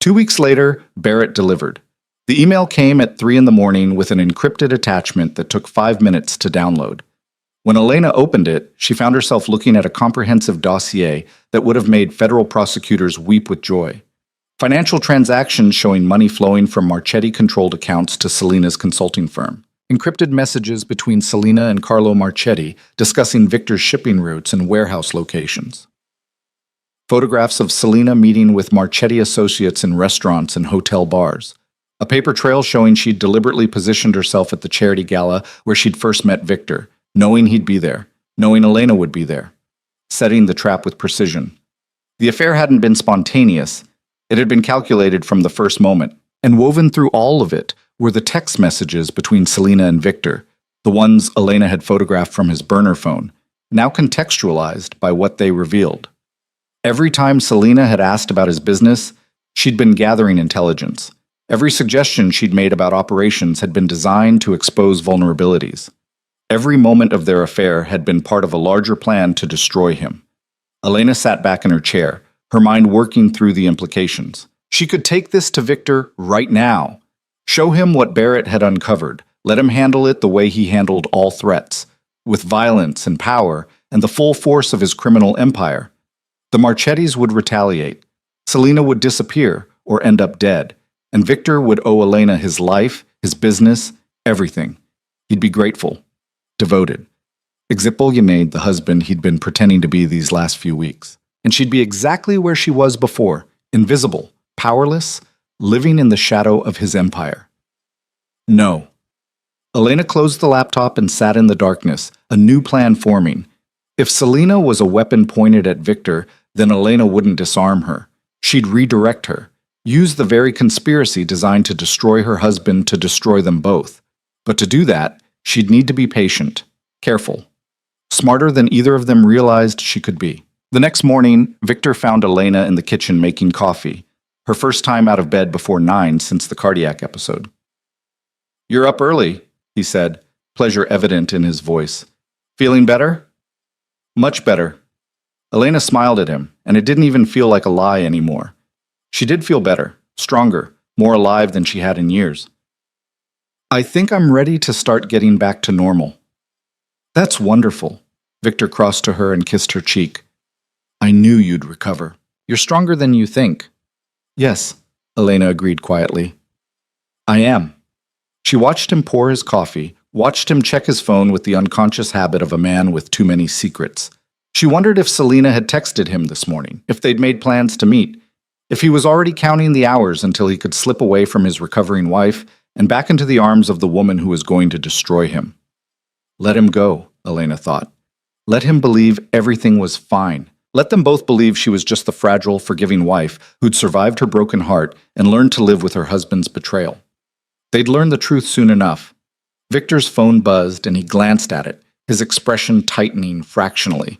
2 weeks later, Barrett delivered. The email came at 3 a.m. with an encrypted attachment that took 5 minutes to download. When Elena opened it, she found herself looking at a comprehensive dossier that would have made federal prosecutors weep with joy. Financial transactions showing money flowing from Marchetti-controlled accounts to Selena's consulting firm. Encrypted messages between Selena and Carlo Marchetti discussing Victor's shipping routes and warehouse locations. Photographs of Selena meeting with Marchetti associates in restaurants and hotel bars. A paper trail showing she'd deliberately positioned herself at the charity gala where she'd first met Victor, knowing he'd be there, knowing Elena would be there, setting the trap with precision. The affair hadn't been spontaneous. It had been calculated from the first moment, and woven through all of it were the text messages between Selena and Victor, the ones Elena had photographed from his burner phone, now contextualized by what they revealed. Every time Selena had asked about his business, she'd been gathering intelligence. Every suggestion she'd made about operations had been designed to expose vulnerabilities. Every moment of their affair had been part of a larger plan to destroy him. Elena sat back in her chair, her mind working through the implications. She could take this to Victor right now. Show him what Barrett had uncovered. Let him handle it the way he handled all threats, with violence and power and the full force of his criminal empire. The Marchettis would retaliate. Selena would disappear or end up dead, and Victor would owe Elena his life, his business, everything. He'd be grateful, devoted. Except the husband he'd been pretending to be these last few weeks. And she'd be exactly where she was before, invisible, powerless, living in the shadow of his empire. No. Elena closed the laptop and sat in the darkness, a new plan forming. If Selena was a weapon pointed at Victor, then Elena wouldn't disarm her. She'd redirect her, use the very conspiracy designed to destroy her husband to destroy them both. But to do that, she'd need to be patient, careful, smarter than either of them realized she could be. The next morning, Victor found Elena in the kitchen making coffee, her first time out of bed before 9 since the cardiac episode. "You're up early," he said, pleasure evident in his voice. "Feeling better?" "Much better." Elena smiled at him, and it didn't even feel like a lie anymore. She did feel better, stronger, more alive than she had in years. "I think I'm ready to start getting back to normal." "That's wonderful." Victor crossed to her and kissed her cheek. "I knew you'd recover. You're stronger than you think." "Yes," Elena agreed quietly. "I am." She watched him pour his coffee, watched him check his phone with the unconscious habit of a man with too many secrets. She wondered if Selena had texted him this morning, if they'd made plans to meet, if he was already counting the hours until he could slip away from his recovering wife and back into the arms of the woman who was going to destroy him. Let him go, Elena thought. Let him believe everything was fine. Let them both believe she was just the fragile, forgiving wife who'd survived her broken heart and learned to live with her husband's betrayal. They'd learn the truth soon enough. Victor's phone buzzed and he glanced at it, his expression tightening fractionally.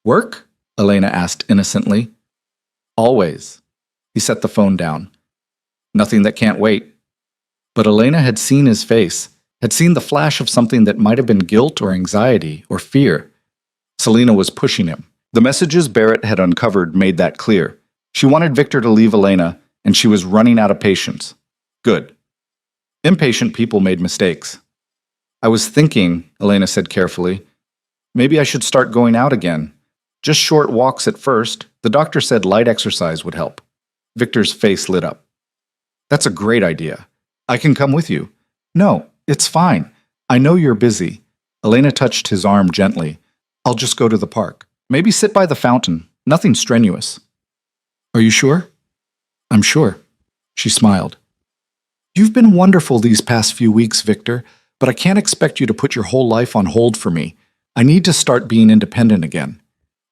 "Work?" Elena asked innocently. "Always." He set the phone down. "Nothing that can't wait." But Elena had seen his face, had seen the flash of something that might have been guilt or anxiety or fear. Selena was pushing him. The messages Barrett had uncovered made that clear. She wanted Victor to leave Elena, and she was running out of patience. Good. Impatient people made mistakes. "I was thinking," Elena said carefully, "maybe I should start going out again. Just short walks at first. The doctor said light exercise would help." Victor's face lit up. "That's a great idea. I can come with you." "No, it's fine. I know you're busy." Elena touched his arm gently. "I'll just go to the park. Maybe sit by the fountain. Nothing strenuous." "Are you sure?" "I'm sure." She smiled. "You've been wonderful these past few weeks, Victor, but I can't expect you to put your whole life on hold for me. I need to start being independent again."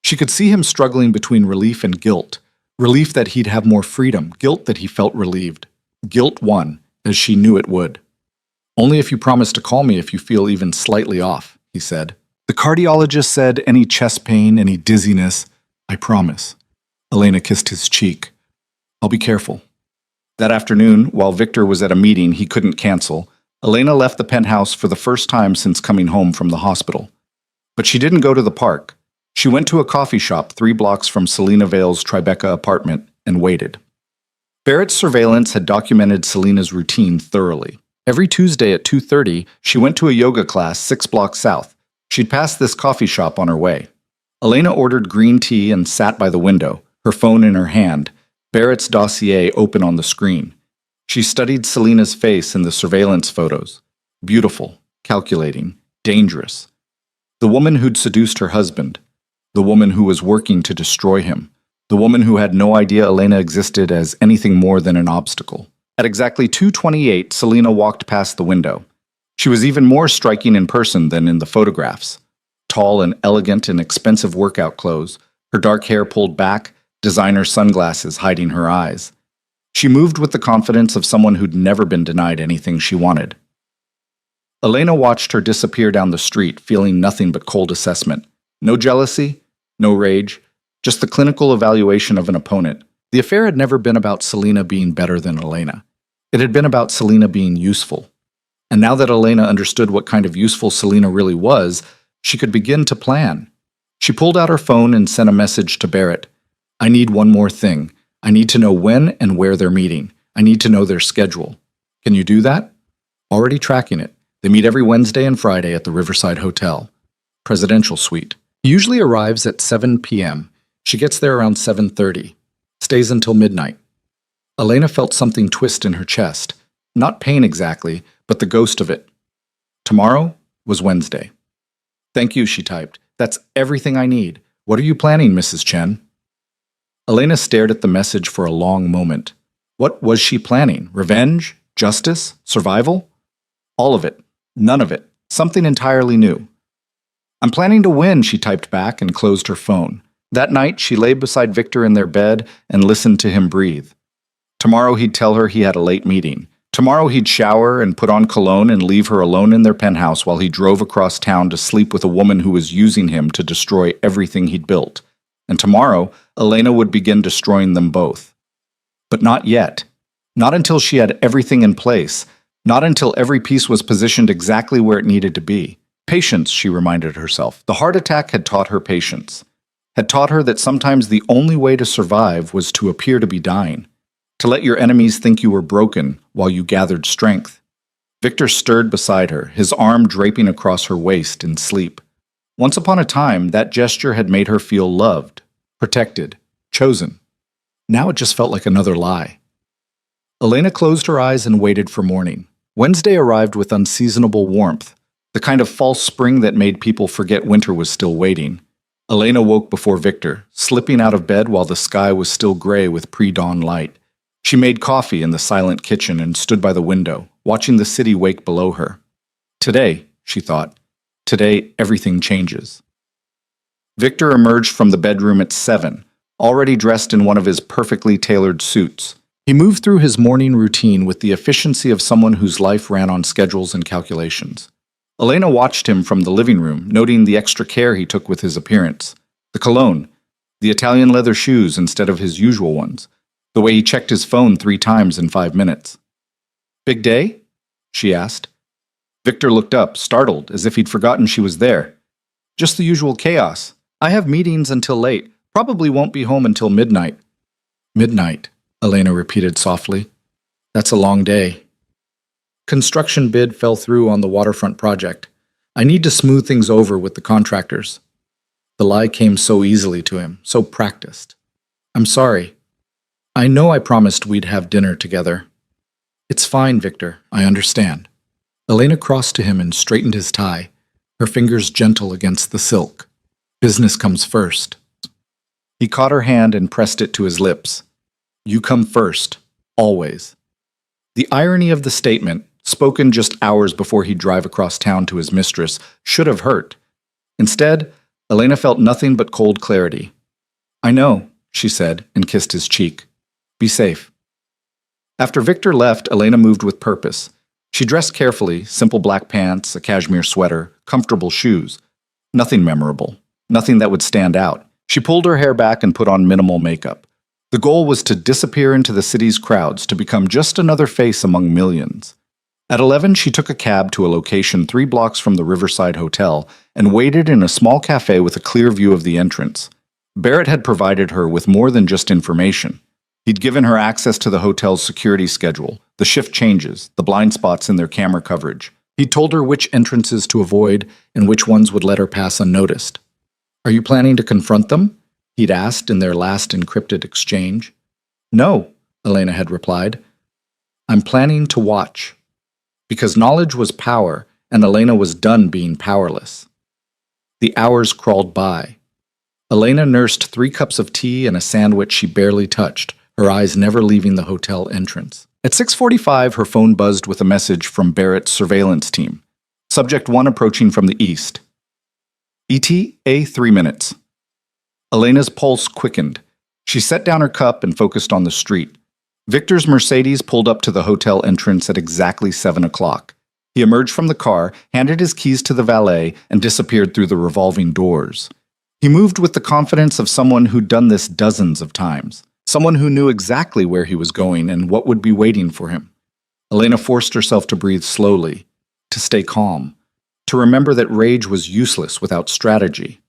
She could see him struggling between relief and guilt. Relief that he'd have more freedom, guilt that he felt relieved. Guilt won, as she knew it would. "Only if you promise to call me if you feel even slightly off," he said. "The cardiologist said any chest pain, any dizziness." "I promise." Elena kissed his cheek. "I'll be careful." That afternoon, while Victor was at a meeting he couldn't cancel, Elena left the penthouse for the first time since coming home from the hospital. But she didn't go to the park. She went to a coffee shop 3 blocks from Selena Vale's Tribeca apartment and waited. Barrett's surveillance had documented Selena's routine thoroughly. Every Tuesday at 2:30, she went to a yoga class 6 blocks south. She'd passed this coffee shop on her way. Elena ordered green tea and sat by the window, her phone in her hand, Barrett's dossier open on the screen. She studied Selena's face in the surveillance photos. Beautiful, calculating, dangerous. The woman who'd seduced her husband. The woman who was working to destroy him. the woman who had no idea Elena existed as anything more than an obstacle. At exactly 2:28, Selena walked past the window. She was even more striking in person than in the photographs. Tall and elegant in expensive workout clothes, her dark hair pulled back, designer sunglasses hiding her eyes. She moved with the confidence of someone who'd never been denied anything she wanted. Elena watched her disappear down the street, feeling nothing but cold assessment. No jealousy, no rage, just the clinical evaluation of an opponent. The affair had never been about Selena being better than Elena. It had been about Selena being useful. And now that Elena understood what kind of useful Selena really was, she could begin to plan. She pulled out her phone and sent a message to Barrett. I need one more thing. I need to know when and where they're meeting. I need to know their schedule. Can you do that? Already tracking it. They meet every Wednesday and Friday at the Riverside Hotel. Presidential suite. He usually arrives at 7 p.m. She gets there around 7:30. Stays until midnight. Elena felt something twist in her chest. Not pain exactly, but the ghost of it. Tomorrow was Wednesday. Thank you, she typed. That's everything I need. What are you planning, Mrs. Chen? Elena stared at the message for a long moment. What was she planning? Revenge? Justice? Survival? All of it. None of it. Something entirely new. I'm planning to win, she typed back and closed her phone. That night, she lay beside Victor in their bed and listened to him breathe. Tomorrow he'd tell her he had a late meeting. Tomorrow he'd shower and put on cologne and leave her alone in their penthouse while he drove across town to sleep with a woman who was using him to destroy everything he'd built. And tomorrow, Elena would begin destroying them both. But not yet. Not until she had everything in place. Not until every piece was positioned exactly where it needed to be. Patience, she reminded herself. The heart attack had taught her patience. Had taught her that sometimes the only way to survive was to appear to be dying. To let your enemies think you were broken while you gathered strength. Victor stirred beside her, his arm draping across her waist in sleep. Once upon a time, that gesture had made her feel loved, protected, chosen. Now it just felt like another lie. Elena closed her eyes and waited for morning. Wednesday arrived with unseasonable warmth, the kind of false spring that made people forget winter was still waiting. Elena woke before Victor, slipping out of bed while the sky was still gray with pre-dawn light. She made coffee in the silent kitchen and stood by the window, watching the city wake below her. Today, she thought, today everything changes. Victor emerged from the bedroom at 7, already dressed in one of his perfectly tailored suits. He moved through his morning routine with the efficiency of someone whose life ran on schedules and calculations. Elena watched him from the living room, noting the extra care he took with his appearance. The cologne, the Italian leather shoes instead of his usual ones, the way he checked his phone 3 times in 5 minutes. Big day? She asked. Victor looked up, startled, as if he'd forgotten she was there. Just the usual chaos. I have meetings until late. Probably won't be home until midnight. Midnight, Elena repeated softly. That's a long day. Construction bid fell through on the waterfront project. I need to smooth things over with the contractors. The lie came so easily to him, so practiced. I'm sorry. I know I promised we'd have dinner together. It's fine, Victor. I understand. Elena crossed to him and straightened his tie, her fingers gentle against the silk. Business comes first. He caught her hand and pressed it to his lips. You come first, always. The irony of the statement, spoken just hours before he'd drive across town to his mistress, should have hurt. Instead, Elena felt nothing but cold clarity. I know, she said, and kissed his cheek. Be safe. After Victor left, Elena moved with purpose. She dressed carefully, simple black pants, a cashmere sweater, comfortable shoes. Nothing memorable, nothing that would stand out. She pulled her hair back and put on minimal makeup. The goal was to disappear into the city's crowds, to become just another face among millions. At 11, she took a cab to a location 3 blocks from the Riverside Hotel and waited in a small cafe with a clear view of the entrance. Barrett had provided her with more than just information. He'd given her access to the hotel's security schedule, the shift changes, the blind spots in their camera coverage. He'd told her which entrances to avoid and which ones would let her pass unnoticed. Are you planning to confront them? He'd asked in their last encrypted exchange. No, Elena had replied. I'm planning to watch. Because knowledge was power, and Elena was done being powerless. The hours crawled by. Elena nursed 3 cups of tea and a sandwich she barely touched, her eyes never leaving the hotel entrance. At 6:45, her phone buzzed with a message from Barrett's surveillance team. Subject 1 approaching from the east. ETA 3 minutes. Elena's pulse quickened. She set down her cup and focused on the street. Victor's Mercedes pulled up to the hotel entrance at exactly 7 o'clock. He emerged from the car, handed his keys to the valet, and disappeared through the revolving doors. He moved with the confidence of someone who'd done this dozens of times. Someone who knew exactly where he was going and what would be waiting for him. Elena forced herself to breathe slowly, to stay calm, to remember that rage was useless without strategy.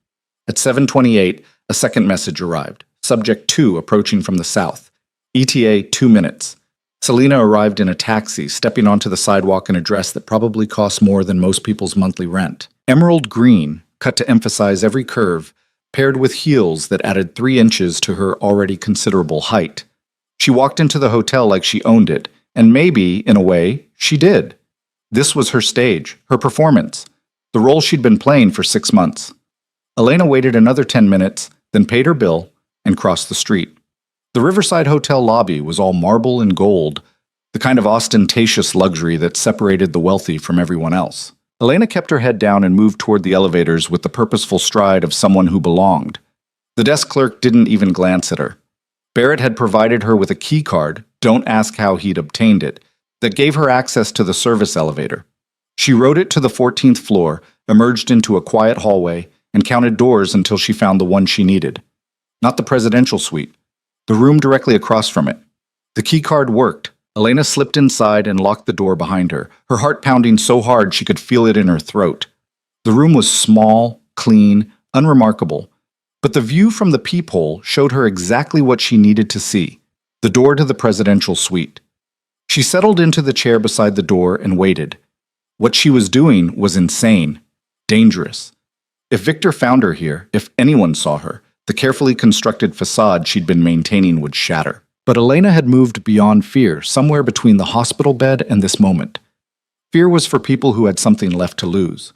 At 7:28, a second message arrived. Subject 2 approaching from the south. ETA 2 minutes. Selena arrived in a taxi, stepping onto the sidewalk in a dress that probably cost more than most people's monthly rent. Emerald green, cut to emphasize every curve, paired with heels that added 3 inches to her already considerable height. She walked into the hotel like she owned it, and maybe, in a way, she did. This was her stage, her performance, the role she'd been playing for 6 months. Elena waited another 10 minutes, then paid her bill, and crossed the street. The Riverside Hotel lobby was all marble and gold, the kind of ostentatious luxury that separated the wealthy from everyone else. Elena kept her head down and moved toward the elevators with the purposeful stride of someone who belonged. The desk clerk didn't even glance at her. Barrett had provided her with a key card, don't ask how he'd obtained it, that gave her access to the service elevator. She rode it to the 14th floor, emerged into a quiet hallway, and counted doors until she found the one she needed. Not the presidential suite. The room directly across from it. The key card worked. Elena slipped inside and locked the door behind her, her heart pounding so hard she could feel it in her throat. The room was small, clean, unremarkable, but the view from the peephole showed her exactly what she needed to see, the door to the presidential suite. She settled into the chair beside the door and waited. What she was doing was insane, dangerous. If Victor found her here, if anyone saw her, the carefully constructed facade she'd been maintaining would shatter. But Elena had moved beyond fear, somewhere between the hospital bed and this moment. Fear was for people who had something left to lose.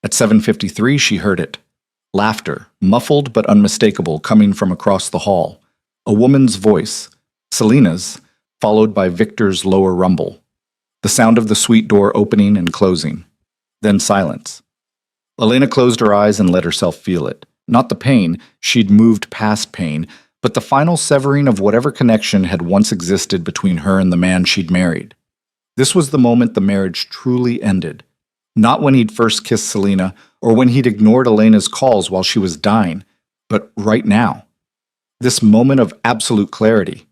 At 7:53, she heard it. Laughter, muffled but unmistakable, coming from across the hall. A woman's voice, Selena's, followed by Victor's lower rumble. The sound of the suite door opening and closing. Then silence. Elena closed her eyes and let herself feel it. Not the pain, she'd moved past pain, but the final severing of whatever connection had once existed between her and the man she'd married. This was the moment the marriage truly ended. Not when he'd first kissed Selena, or when he'd ignored Elena's calls while she was dying, but right now. This moment of absolute clarity.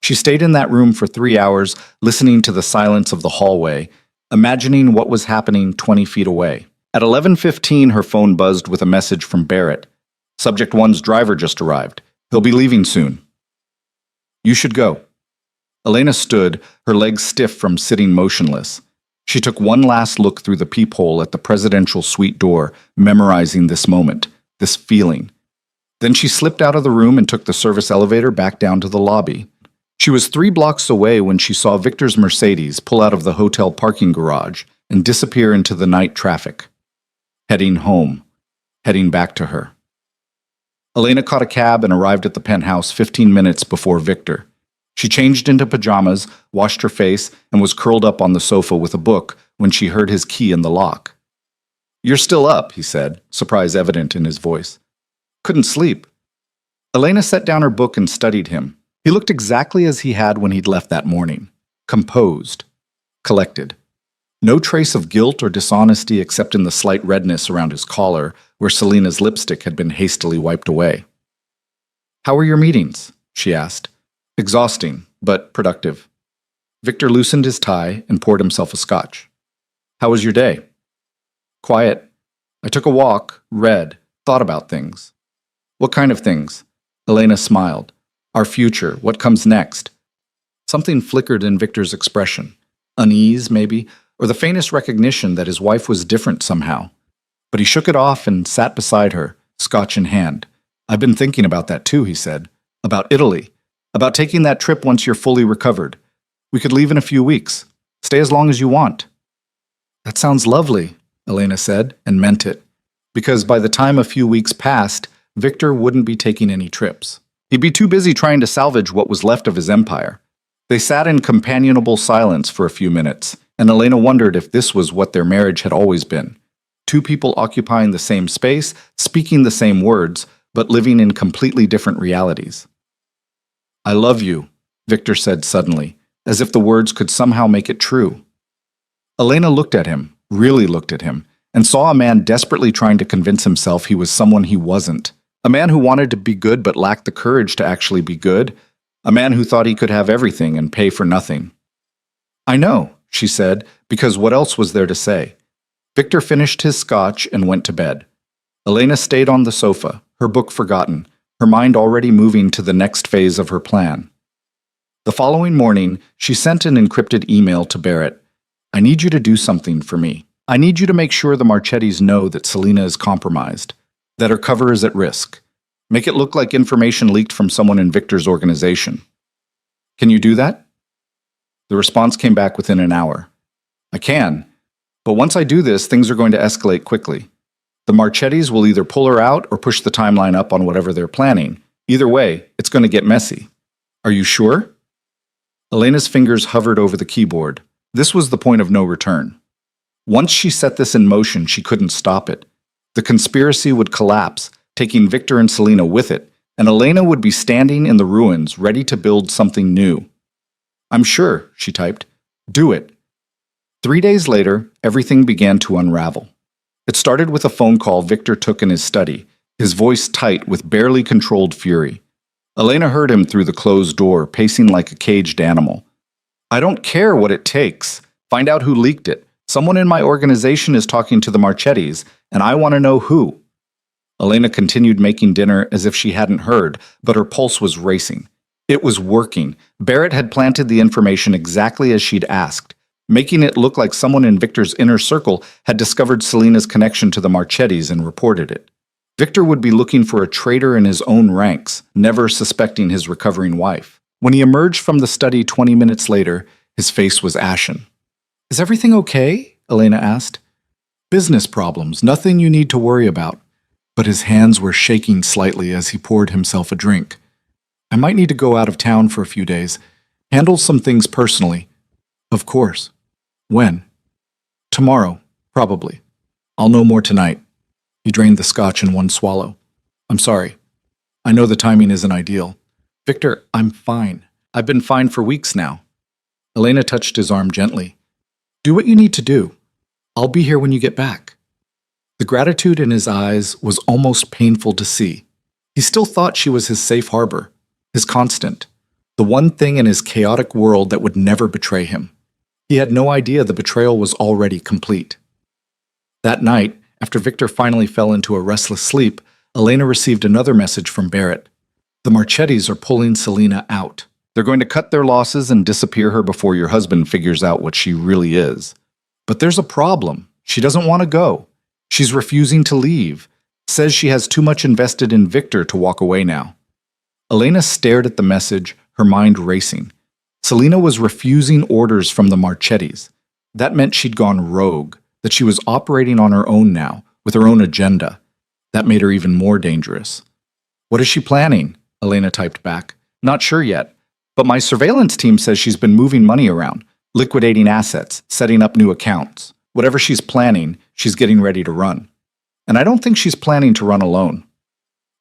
She stayed in that room for 3 hours, listening to the silence of the hallway, imagining what was happening 20 feet away. At 11:15, her phone buzzed with a message from Barrett. Subject 1's driver just arrived. He'll be leaving soon. You should go. Elena stood, her legs stiff from sitting motionless. She took one last look through the peephole at the presidential suite door, memorizing this moment, this feeling. Then she slipped out of the room and took the service elevator back down to the lobby. She was 3 blocks away when she saw Victor's Mercedes pull out of the hotel parking garage and disappear into the night traffic. Heading home. Heading back to her. Elena caught a cab and arrived at the penthouse 15 minutes before Victor. She changed into pajamas, washed her face, and was curled up on the sofa with a book when she heard his key in the lock. You're still up, he said, surprise evident in his voice. Couldn't sleep. Elena set down her book and studied him. He looked exactly as he had when he'd left that morning. Composed. Collected. No trace of guilt or dishonesty except in the slight redness around his collar, where Selena's lipstick had been hastily wiped away. How were your meetings? She asked. Exhausting, but productive. Victor loosened his tie and poured himself a scotch. How was your day? Quiet. I took a walk, read, thought about things. What kind of things? Elena smiled. Our future, what comes next? Something flickered in Victor's expression. Unease, maybe, or the faintest recognition that his wife was different somehow. But he shook it off and sat beside her, scotch in hand. I've been thinking about that too, he said. About Italy. About taking that trip once you're fully recovered. We could leave in a few weeks. Stay as long as you want. That sounds lovely, Elena said, and meant it. Because by the time a few weeks passed, Victor wouldn't be taking any trips. He'd be too busy trying to salvage what was left of his empire. They sat in companionable silence for a few minutes, and Elena wondered if this was what their marriage had always been. Two people occupying the same space, speaking the same words, but living in completely different realities. "I love you," Victor said suddenly, as if the words could somehow make it true. Elena looked at him, really looked at him, and saw a man desperately trying to convince himself he was someone he wasn't. A man who wanted to be good but lacked the courage to actually be good. A man who thought he could have everything and pay for nothing. "I know," she said, because what else was there to say? Victor finished his scotch and went to bed. Elena stayed on the sofa, her book forgotten, her mind already moving to the next phase of her plan. The following morning, she sent an encrypted email to Barrett. "I need you to do something for me. I need you to make sure the Marchettis know that Selena is compromised, that her cover is at risk. Make it look like information leaked from someone in Victor's organization. Can you do that?" The response came back within an hour. "I can, but once I do this, things are going to escalate quickly. The Marchettis will either pull her out or push the timeline up on whatever they're planning. Either way, it's going to get messy. Are you sure?" Elena's fingers hovered over the keyboard. This was the point of no return. Once she set this in motion, she couldn't stop it. The conspiracy would collapse, taking Victor and Selena with it, and Elena would be standing in the ruins, ready to build something new. "I'm sure," she typed. "Do it." 3 days later, everything began to unravel. It started with a phone call Victor took in his study, his voice tight with barely controlled fury. Elena heard him through the closed door, pacing like a caged animal. "I don't care what it takes. Find out who leaked it. Someone in my organization is talking to the Marchettis, and I want to know who." Elena continued making dinner as if she hadn't heard, but her pulse was racing. It was working. Barrett had planted the information exactly as she'd asked, making it look like someone in Victor's inner circle had discovered Selena's connection to the Marchettis and reported it. Victor would be looking for a traitor in his own ranks, never suspecting his recovering wife. When he emerged from the study 20 minutes later, his face was ashen. "Is everything okay?" Elena asked. "Business problems, nothing you need to worry about." But his hands were shaking slightly as he poured himself a drink. "I might need to go out of town for a few days. Handle some things personally." "Of course." "When?" "Tomorrow, probably. I'll know more tonight." He drained the scotch in one swallow. "I'm sorry. I know the timing isn't ideal." "Victor, I'm fine. I've been fine for weeks now." Elena touched his arm gently. "Do what you need to do. I'll be here when you get back." The gratitude in his eyes was almost painful to see. He still thought she was his safe harbor, his constant, the one thing in his chaotic world that would never betray him. He had no idea the betrayal was already complete. That night, after Victor finally fell into a restless sleep, Elena received another message from Barrett. "The Marchettis are pulling Selena out. They're going to cut their losses and disappear her before your husband figures out what she really is. But there's a problem. She doesn't want to go. She's refusing to leave. Says she has too much invested in Victor to walk away now." Elena stared at the message, her mind racing. Selena was refusing orders from the Marchettis. That meant she'd gone rogue, that she was operating on her own now, with her own agenda. That made her even more dangerous. "What is she planning?" Elena typed back. "Not sure yet, but my surveillance team says she's been moving money around, liquidating assets, setting up new accounts. Whatever she's planning, she's getting ready to run. And I don't think she's planning to run alone."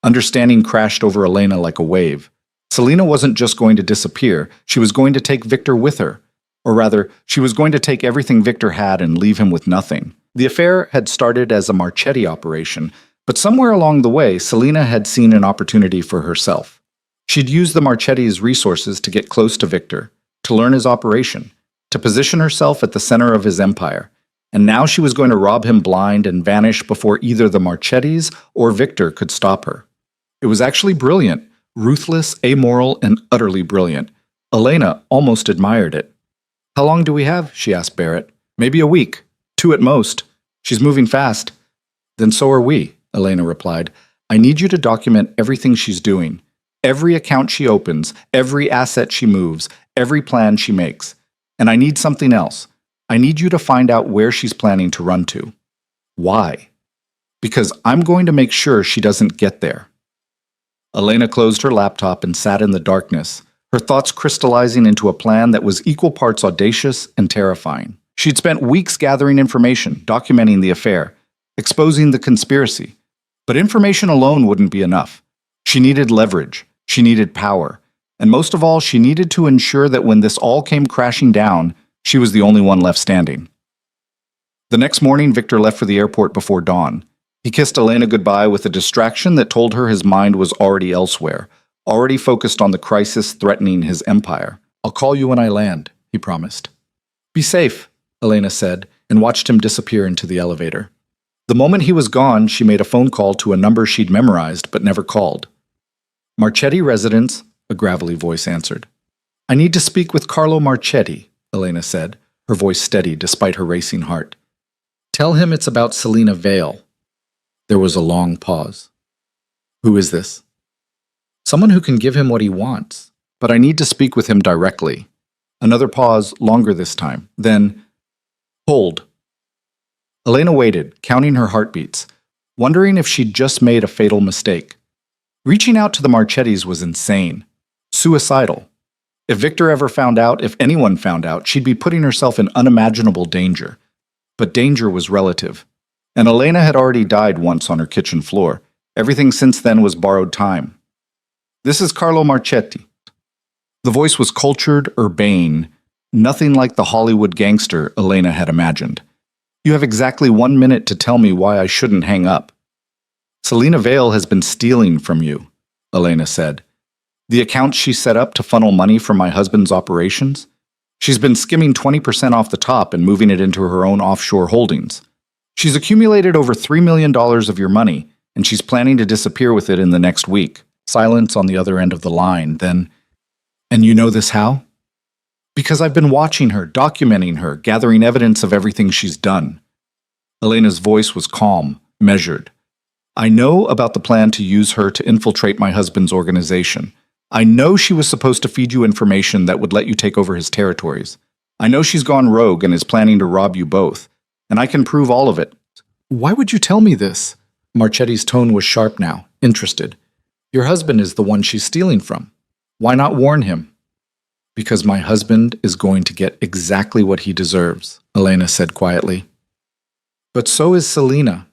Understanding crashed over Elena like a wave. Selena wasn't just going to disappear, she was going to take Victor with her. Or rather, she was going to take everything Victor had and leave him with nothing. The affair had started as a Marchetti operation, but somewhere along the way, Selena had seen an opportunity for herself. She'd used the Marchetti's resources to get close to Victor, to learn his operation, to position herself at the center of his empire. And now she was going to rob him blind and vanish before either the Marchettis or Victor could stop her. It was actually brilliant, ruthless, amoral, and utterly brilliant. Elena almost admired it. "How long do we have?" she asked Barrett. "Maybe a week. 2 at most. She's moving fast." "Then so are we," Elena replied. "I need you to document everything she's doing. Every account she opens, every asset she moves, every plan she makes. And I need something else. I need you to find out where she's planning to run to." "Why?" "Because I'm going to make sure she doesn't get there." Elena closed her laptop and sat in the darkness, her thoughts crystallizing into a plan that was equal parts audacious and terrifying. She'd spent weeks gathering information, documenting the affair, exposing the conspiracy. But information alone wouldn't be enough. She needed leverage, she needed power, and most of all, she needed to ensure that when this all came crashing down, she was the only one left standing. The next morning, Victor left for the airport before dawn. He kissed Elena goodbye with a distraction that told her his mind was already elsewhere, already focused on the crisis threatening his empire. "I'll call you when I land," he promised. "Be safe," Elena said, and watched him disappear into the elevator. The moment he was gone, she made a phone call to a number she'd memorized but never called. "Marchetti residence," a gravelly voice answered. "I need to speak with Carlo Marchetti," Elena said, her voice steady despite her racing heart. "Tell him it's about Selena Vale." There was a long pause. "Who is this?" "Someone who can give him what he wants, but I need to speak with him directly." Another pause, longer this time. Then, "Hold." Elena waited, counting her heartbeats, wondering if she'd just made a fatal mistake. Reaching out to the Marchettis was insane. Suicidal. If Victor ever found out, if anyone found out, she'd be putting herself in unimaginable danger. But danger was relative. And Elena had already died once on her kitchen floor. Everything since then was borrowed time. "This is Carlo Marchetti." The voice was cultured, urbane, nothing like the Hollywood gangster Elena had imagined. "You have exactly 1 minute to tell me why I shouldn't hang up." "Selena Vale has been stealing from you," Elena said. "The accounts she set up to funnel money from my husband's operations? She's been skimming 20% off the top and moving it into her own offshore holdings. She's accumulated over $3 million of your money, and she's planning to disappear with it in the next week." Silence on the other end of the line, then, "And you know this how?" "Because I've been watching her, documenting her, gathering evidence of everything she's done." Elena's voice was calm, measured. "I know about the plan to use her to infiltrate my husband's organization. I know she was supposed to feed you information that would let you take over his territories. I know she's gone rogue and is planning to rob you both, and I can prove all of it." "Why would you tell me this?" Marchetti's tone was sharp now, interested. "Your husband is the one she's stealing from. Why not warn him?" "Because my husband is going to get exactly what he deserves," Elena said quietly. "But so is Selena,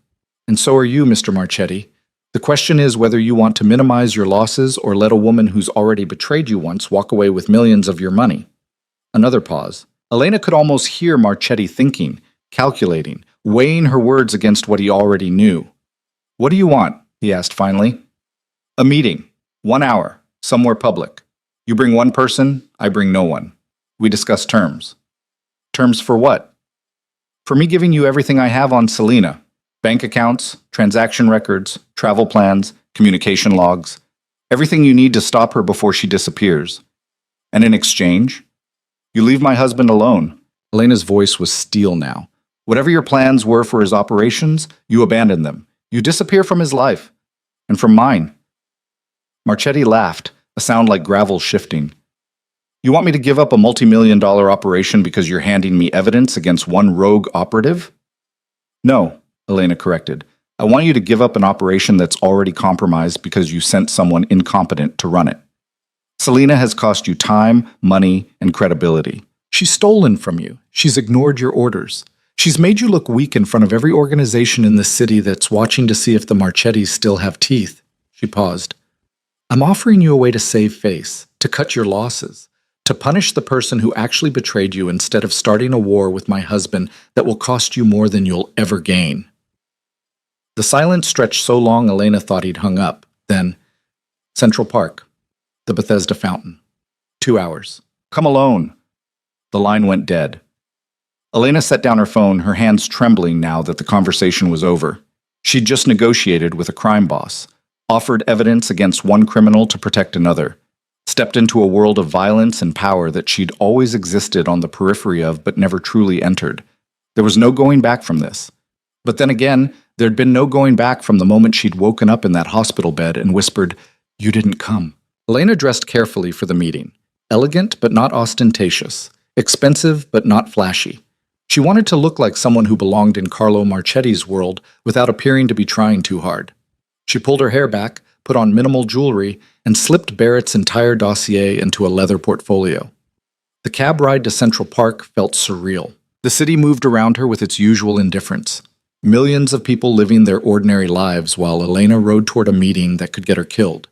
and so are you, Mr. Marchetti. The question is whether you want to minimize your losses or let a woman who's already betrayed you once walk away with millions of your money." Another pause. Elena could almost hear Marchetti thinking, calculating, weighing her words against what he already knew. "What do you want?" he asked finally. "A meeting. 1 hour. Somewhere public. You bring one person, I bring no one. We discuss terms." "Terms for what?" "For me giving you everything I have on Selena. Bank accounts, transaction records, travel plans, communication logs. Everything you need to stop her before she disappears. And in exchange, you leave my husband alone." Elena's voice was steel now. "Whatever your plans were for his operations, you abandon them. You disappear from his life. And from mine." Marchetti laughed, a sound like gravel shifting. "You want me to give up a multi-million-dollar operation because you're handing me evidence against one rogue operative?" "No," Elena corrected. "I want you to give up an operation that's already compromised because you sent someone incompetent to run it. Selena has cost you time, money, and credibility. She's stolen from you. She's ignored your orders. She's made you look weak in front of every organization in the city that's watching to see if the Marchettis still have teeth." She paused. "I'm offering you a way to save face, to cut your losses, to punish the person who actually betrayed you instead of starting a war with my husband that will cost you more than you'll ever gain." The silence stretched so long Elena thought he'd hung up. Then, "Central Park. The Bethesda Fountain. 2 hours. Come alone." The line went dead. Elena set down her phone, her hands trembling now that the conversation was over. She'd just negotiated with a crime boss, offered evidence against one criminal to protect another, stepped into a world of violence and power that she'd always existed on the periphery of but never truly entered. There was no going back from this. But then again, there'd been no going back from the moment she'd woken up in that hospital bed and whispered, "You didn't come." Elena dressed carefully for the meeting. Elegant but not ostentatious. Expensive but not flashy. She wanted to look like someone who belonged in Carlo Marchetti's world without appearing to be trying too hard. She pulled her hair back, put on minimal jewelry, and slipped Barrett's entire dossier into a leather portfolio. The cab ride to Central Park felt surreal. The city moved around her with its usual indifference. Millions of people living their ordinary lives while Elena rode toward a meeting that could get her killed.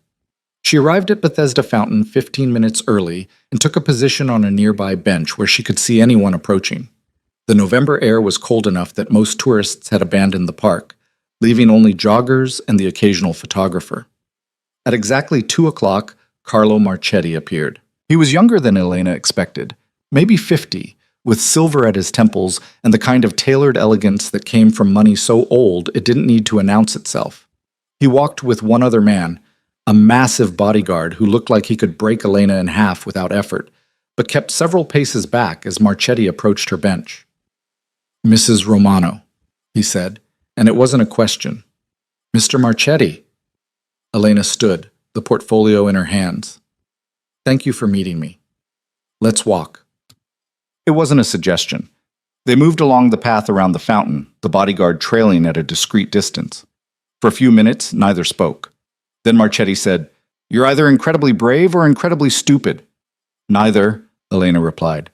She arrived at Bethesda Fountain 15 minutes early and took a position on a nearby bench where she could see anyone approaching. The November air was cold enough that most tourists had abandoned the park, leaving only joggers and the occasional photographer. At exactly 2 o'clock, Carlo Marchetti appeared. He was younger than Elena expected, maybe 50, with silver at his temples and the kind of tailored elegance that came from money so old it didn't need to announce itself. He walked with one other man, a massive bodyguard who looked like he could break Elena in half without effort, but kept several paces back as Marchetti approached her bench. "Mrs. Romano," he said, and it wasn't a question. "Mr. Marchetti." Elena stood, the portfolio in her hands. "Thank you for meeting me. Let's walk." It wasn't a suggestion. They moved along the path around the fountain, the bodyguard trailing at a discreet distance. For a few minutes, neither spoke. Then Marchetti said, "You're either incredibly brave or incredibly stupid." "Neither," Elena replied.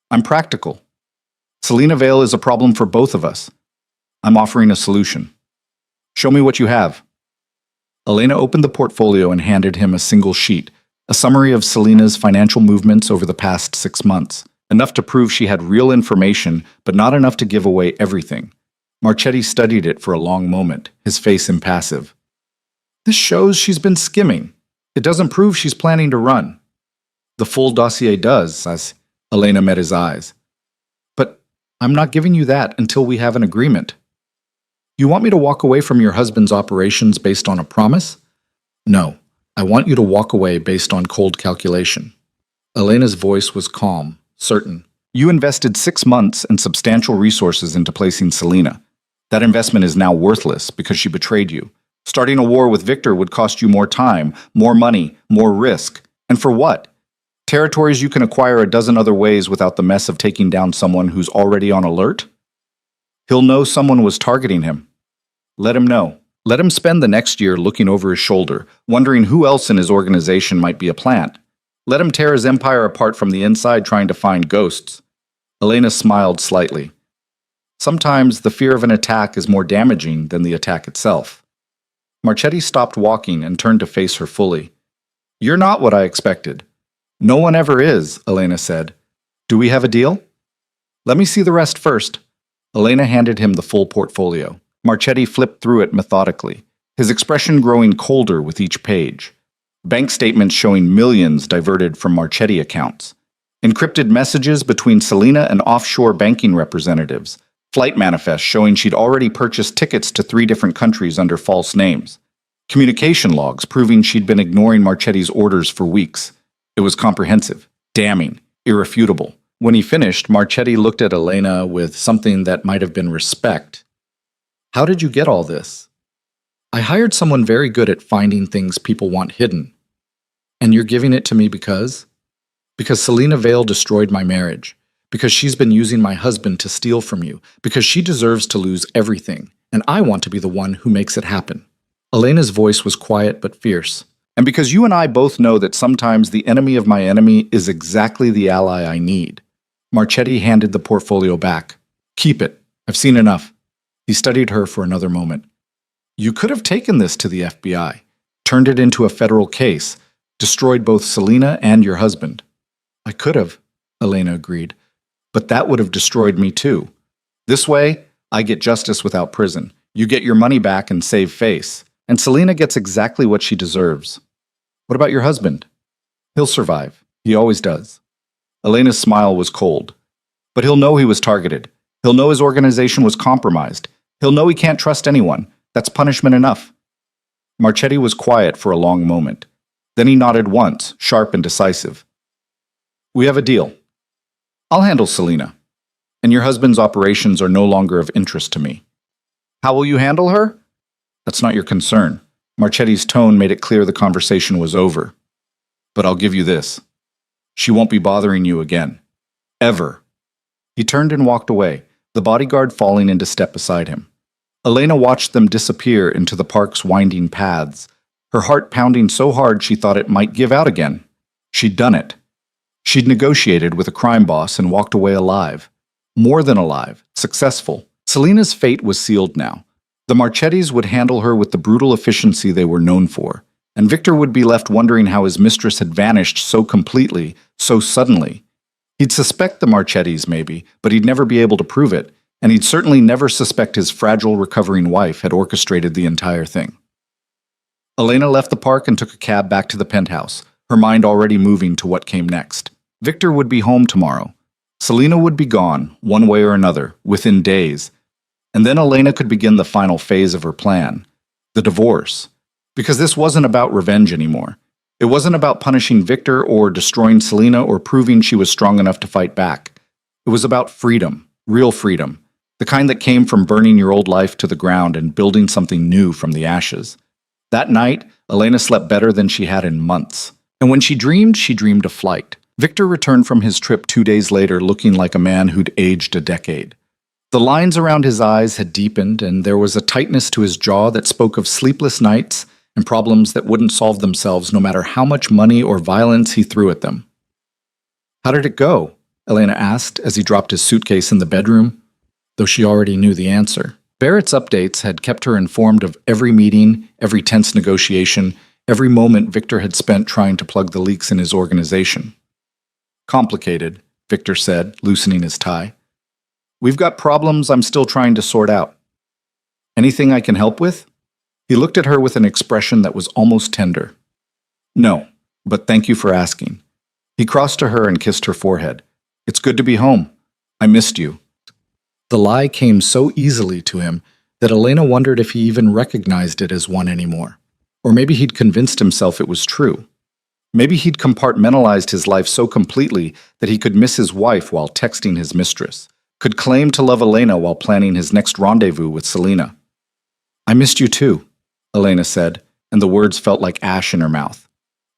"I'm practical. Selina Vale is a problem for both of us. I'm offering a solution. Show me what you have." Elena opened the portfolio and handed him a single sheet, a summary of Selina's financial movements over the past 6 months, enough to prove she had real information, but not enough to give away everything. Marchetti studied it for a long moment, his face impassive. "This shows she's been skimming. It doesn't prove she's planning to run." "The full dossier does," as Elena met his eyes. "But I'm not giving you that until we have an agreement." "You want me to walk away from your husband's operations based on a promise?" "No, I want you to walk away based on cold calculation." Elena's voice was calm, certain. "You invested 6 months and substantial resources into placing Selina. That investment is now worthless because she betrayed you. Starting a war with Victor would cost you more time, more money, more risk. And for what? Territories you can acquire a dozen other ways without the mess of taking down someone who's already on alert? He'll know someone was targeting him. Let him know. Let him spend the next year looking over his shoulder, wondering who else in his organization might be a plant. Let him tear his empire apart from the inside trying to find ghosts." Elena smiled slightly. "Sometimes the fear of an attack is more damaging than the attack itself." Marchetti stopped walking and turned to face her fully. "You're not what I expected." "No one ever is," Elena said. "Do we have a deal?" "Let me see the rest first." Elena handed him the full portfolio. Marchetti flipped through it methodically, his expression growing colder with each page. Bank statements showing millions diverted from Marchetti accounts. Encrypted messages between Selina and offshore banking representatives. Flight manifests showing she'd already purchased tickets to 3 different countries under false names. Communication logs proving she'd been ignoring Marchetti's orders for weeks. It was comprehensive, damning, irrefutable. When he finished, Marchetti looked at Elena with something that might have been respect. "How did you get all this?" "I hired someone very good at finding things people want hidden." "And you're giving it to me because?" "Because Selina Vale destroyed my marriage. Because she's been using my husband to steal from you. Because she deserves to lose everything. And I want to be the one who makes it happen." Elena's voice was quiet but fierce. "And because you and I both know that sometimes the enemy of my enemy is exactly the ally I need." Marchetti handed the portfolio back. "Keep it. I've seen enough." He studied her for another moment. "You could have taken this to the FBI, turned it into a federal case, destroyed both Selina and your husband." "I could have," Elena agreed. "But that would have destroyed me too. This way, I get justice without prison. You get your money back and save face. And Selina gets exactly what she deserves." "What about your husband?" "He'll survive. He always does." Elena's smile was cold. "But he'll know he was targeted. He'll know his organization was compromised. He'll know he can't trust anyone. That's punishment enough." Marchetti was quiet for a long moment. Then he nodded once, sharp and decisive. "We have a deal. I'll handle Selina. And your husband's operations are no longer of interest to me." "How will you handle her?" "That's not your concern." Marchetti's tone made it clear the conversation was over. "But I'll give you this. She won't be bothering you again. Ever." He turned and walked away, the bodyguard falling into step beside him. Elena watched them disappear into the park's winding paths, her heart pounding so hard she thought it might give out again. She'd done it. She'd negotiated with a crime boss and walked away alive. More than alive, successful. Selena's fate was sealed now. The Marchettis would handle her with the brutal efficiency they were known for, and Victor would be left wondering how his mistress had vanished so completely, so suddenly. He'd suspect the Marchettis, maybe, but he'd never be able to prove it, and he'd certainly never suspect his fragile, recovering wife had orchestrated the entire thing. Elena left the park and took a cab back to the penthouse, her mind already moving to what came next. Victor would be home tomorrow. Selena would be gone, one way or another, within days. And then Elena could begin the final phase of her plan, the divorce. Because this wasn't about revenge anymore. It wasn't about punishing Victor or destroying Selena or proving she was strong enough to fight back. It was about freedom, real freedom, the kind that came from burning your old life to the ground and building something new from the ashes. That night, Elena slept better than she had in months. And when she dreamed of flight. Victor returned from his trip 2 days later looking like a man who'd aged a decade. The lines around his eyes had deepened, and there was a tightness to his jaw that spoke of sleepless nights and problems that wouldn't solve themselves no matter how much money or violence he threw at them. "How did it go?" Elena asked as he dropped his suitcase in the bedroom, though she already knew the answer. Barrett's updates had kept her informed of every meeting, every tense negotiation, every moment Victor had spent trying to plug the leaks in his organization. "Complicated," Victor said, loosening his tie. "We've got problems I'm still trying to sort out. Anything I can help with?" He looked at her with an expression that was almost tender. "No, but thank you for asking." He crossed to her and kissed her forehead. "It's good to be home. I missed you." The lie came so easily to him that Elena wondered if he even recognized it as one anymore. Or maybe he'd convinced himself it was true. Maybe he'd compartmentalized his life so completely that he could miss his wife while texting his mistress, could claim to love Elena while planning his next rendezvous with Selena. "I missed you too," Elena said, and the words felt like ash in her mouth.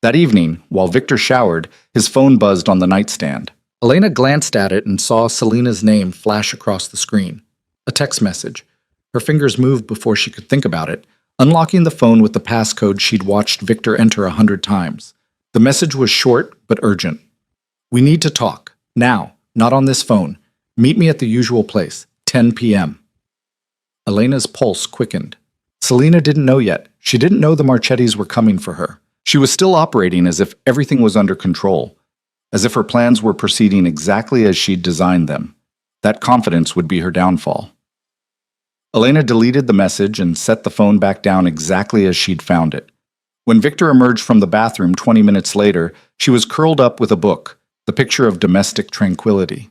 That evening, while Victor showered, his phone buzzed on the nightstand. Elena glanced at it and saw Selena's name flash across the screen. A text message. Her fingers moved before she could think about it, unlocking the phone with the passcode she'd watched Victor enter 100 times. The message was short but urgent. "We need to talk. Now. Not on this phone. Meet me at the usual place. 10 p.m. Elena's pulse quickened. Selena didn't know yet. She didn't know the Marchettis were coming for her. She was still operating as if everything was under control, as if her plans were proceeding exactly as she'd designed them. That confidence would be her downfall. Elena deleted the message and set the phone back down exactly as she'd found it. When Victor emerged from the bathroom 20 minutes later, she was curled up with a book, the picture of domestic tranquility.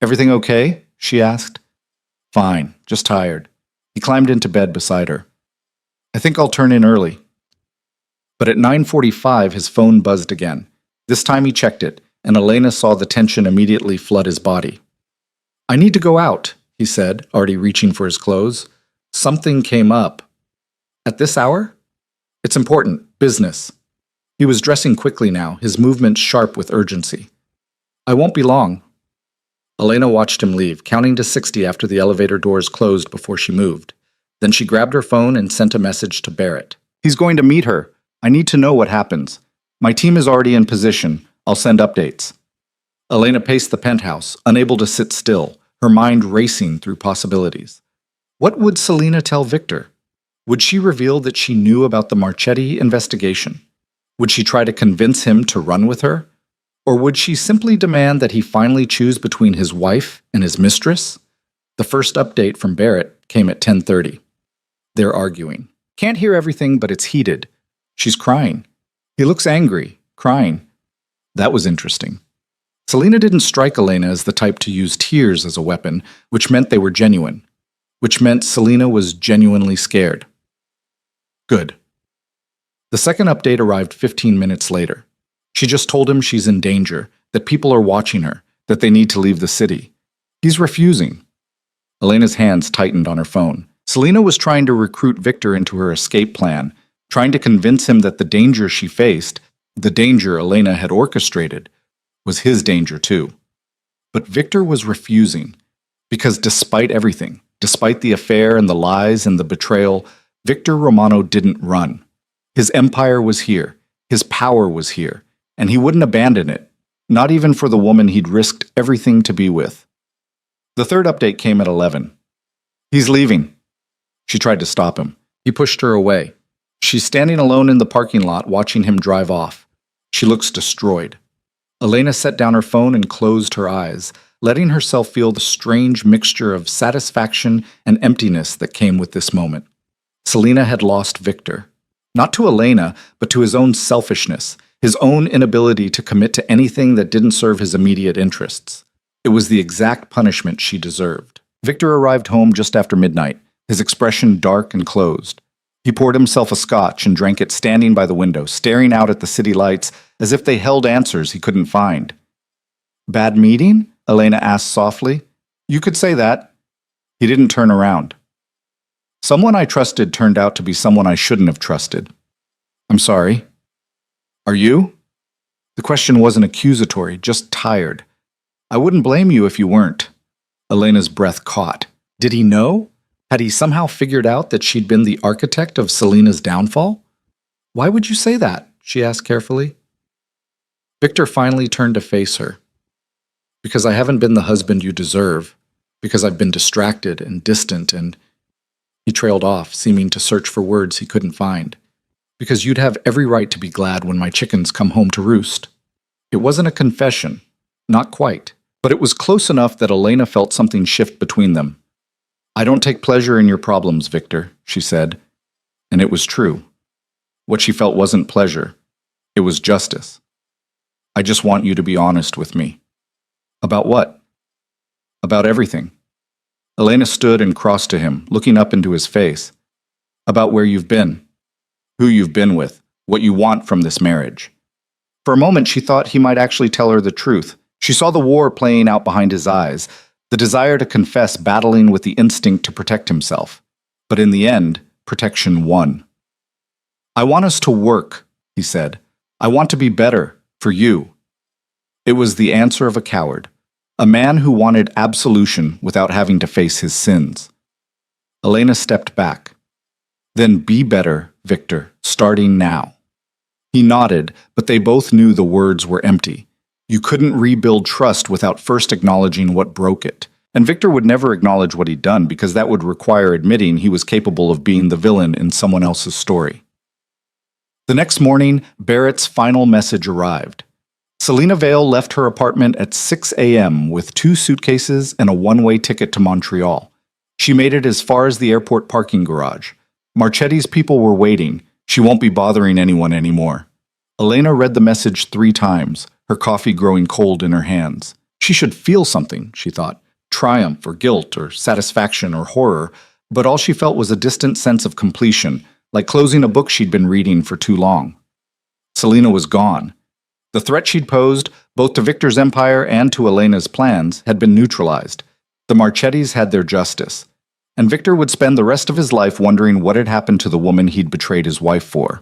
"Everything okay?" she asked. "Fine, just tired." He climbed into bed beside her. "I think I'll turn in early." But at 9:45, his phone buzzed again. This time he checked it, and Elena saw the tension immediately flood his body. "I need to go out," he said, already reaching for his clothes. "Something came up." "At this hour?" "It's important. Business." He was dressing quickly now, his movements sharp with urgency. "I won't be long." Elena watched him leave, counting to 60 after the elevator doors closed before she moved. Then she grabbed her phone and sent a message to Barrett. "He's going to meet her. I need to know what happens. My team is already in position. I'll send updates." Elena paced the penthouse, unable to sit still, her mind racing through possibilities. What would Selena tell Victor? Would she reveal that she knew about the Marchetti investigation? Would she try to convince him to run with her? Or would she simply demand that he finally choose between his wife and his mistress? The first update from Barrett came at 10:30. They're arguing. "Can't hear everything, but it's heated. She's crying. He looks angry, crying." That was interesting. Selena didn't strike Elena as the type to use tears as a weapon, which meant they were genuine, which meant Selena was genuinely scared. Good. The second update arrived 15 minutes later. She just told him she's in danger, that people are watching her, that they need to leave the city. He's refusing. Elena's hands tightened on her phone. Selena was trying to recruit Victor into her escape plan, trying to convince him that the danger she faced, the danger Elena had orchestrated, was his danger too. But Victor was refusing, because despite everything, despite the affair and the lies and the betrayal, Victor Romano didn't run. His empire was here. His power was here. And he wouldn't abandon it, not even for the woman he'd risked everything to be with. The third update came at 11. He's leaving. She tried to stop him. He pushed her away. She's standing alone in the parking lot watching him drive off. She looks destroyed. Elena set down her phone and closed her eyes, letting herself feel the strange mixture of satisfaction and emptiness that came with this moment. Selena had lost Victor. Not to Elena, but to his own selfishness, his own inability to commit to anything that didn't serve his immediate interests. It was the exact punishment she deserved. Victor arrived home just after midnight, his expression dark and closed. He poured himself a scotch and drank it standing by the window, staring out at the city lights as if they held answers he couldn't find. "Bad meeting?" Elena asked softly. "You could say that." He didn't turn around. "Someone I trusted turned out to be someone I shouldn't have trusted." "I'm sorry." "Are you?" The question wasn't accusatory, just tired. "I wouldn't blame you if you weren't." Elena's breath caught. Did he know? Had he somehow figured out that she'd been the architect of Selena's downfall? "Why would you say that?" she asked carefully. Victor finally turned to face her. "Because I haven't been the husband you deserve. Because I've been distracted and distant and—" He trailed off, seeming to search for words he couldn't find. "Because you'd have every right to be glad when my chickens come home to roost." It wasn't a confession. Not quite. But it was close enough that Elena felt something shift between them. "I don't take pleasure in your problems, Victor," she said. And it was true. What she felt wasn't pleasure. It was justice. "I just want you to be honest with me." "About what?" "About everything." Elena stood and crossed to him, looking up into his face. "About where you've been, who you've been with, what you want from this marriage." For a moment she thought he might actually tell her the truth. She saw the war playing out behind his eyes, the desire to confess battling with the instinct to protect himself. But in the end, protection won. "I want us to work," he said. "I want to be better, for you." It was the answer of a coward, a man who wanted absolution without having to face his sins. Elena stepped back. "Then be better, Victor, starting now." He nodded, but they both knew the words were empty. You couldn't rebuild trust without first acknowledging what broke it. And Victor would never acknowledge what he'd done because that would require admitting he was capable of being the villain in someone else's story. The next morning, Barrett's final message arrived. Selena Vale left her apartment at 6 a.m. with 2 suitcases and a one-way ticket to Montreal. She made it as far as the airport parking garage. Marchetti's people were waiting. She won't be bothering anyone anymore. Elena read the message 3 times, her coffee growing cold in her hands. She should feel something, she thought, triumph or guilt or satisfaction or horror, but all she felt was a distant sense of completion, like closing a book she'd been reading for too long. Selena was gone. The threat she'd posed, both to Victor's empire and to Elena's plans, had been neutralized. The Marchettis had their justice, and Victor would spend the rest of his life wondering what had happened to the woman he'd betrayed his wife for.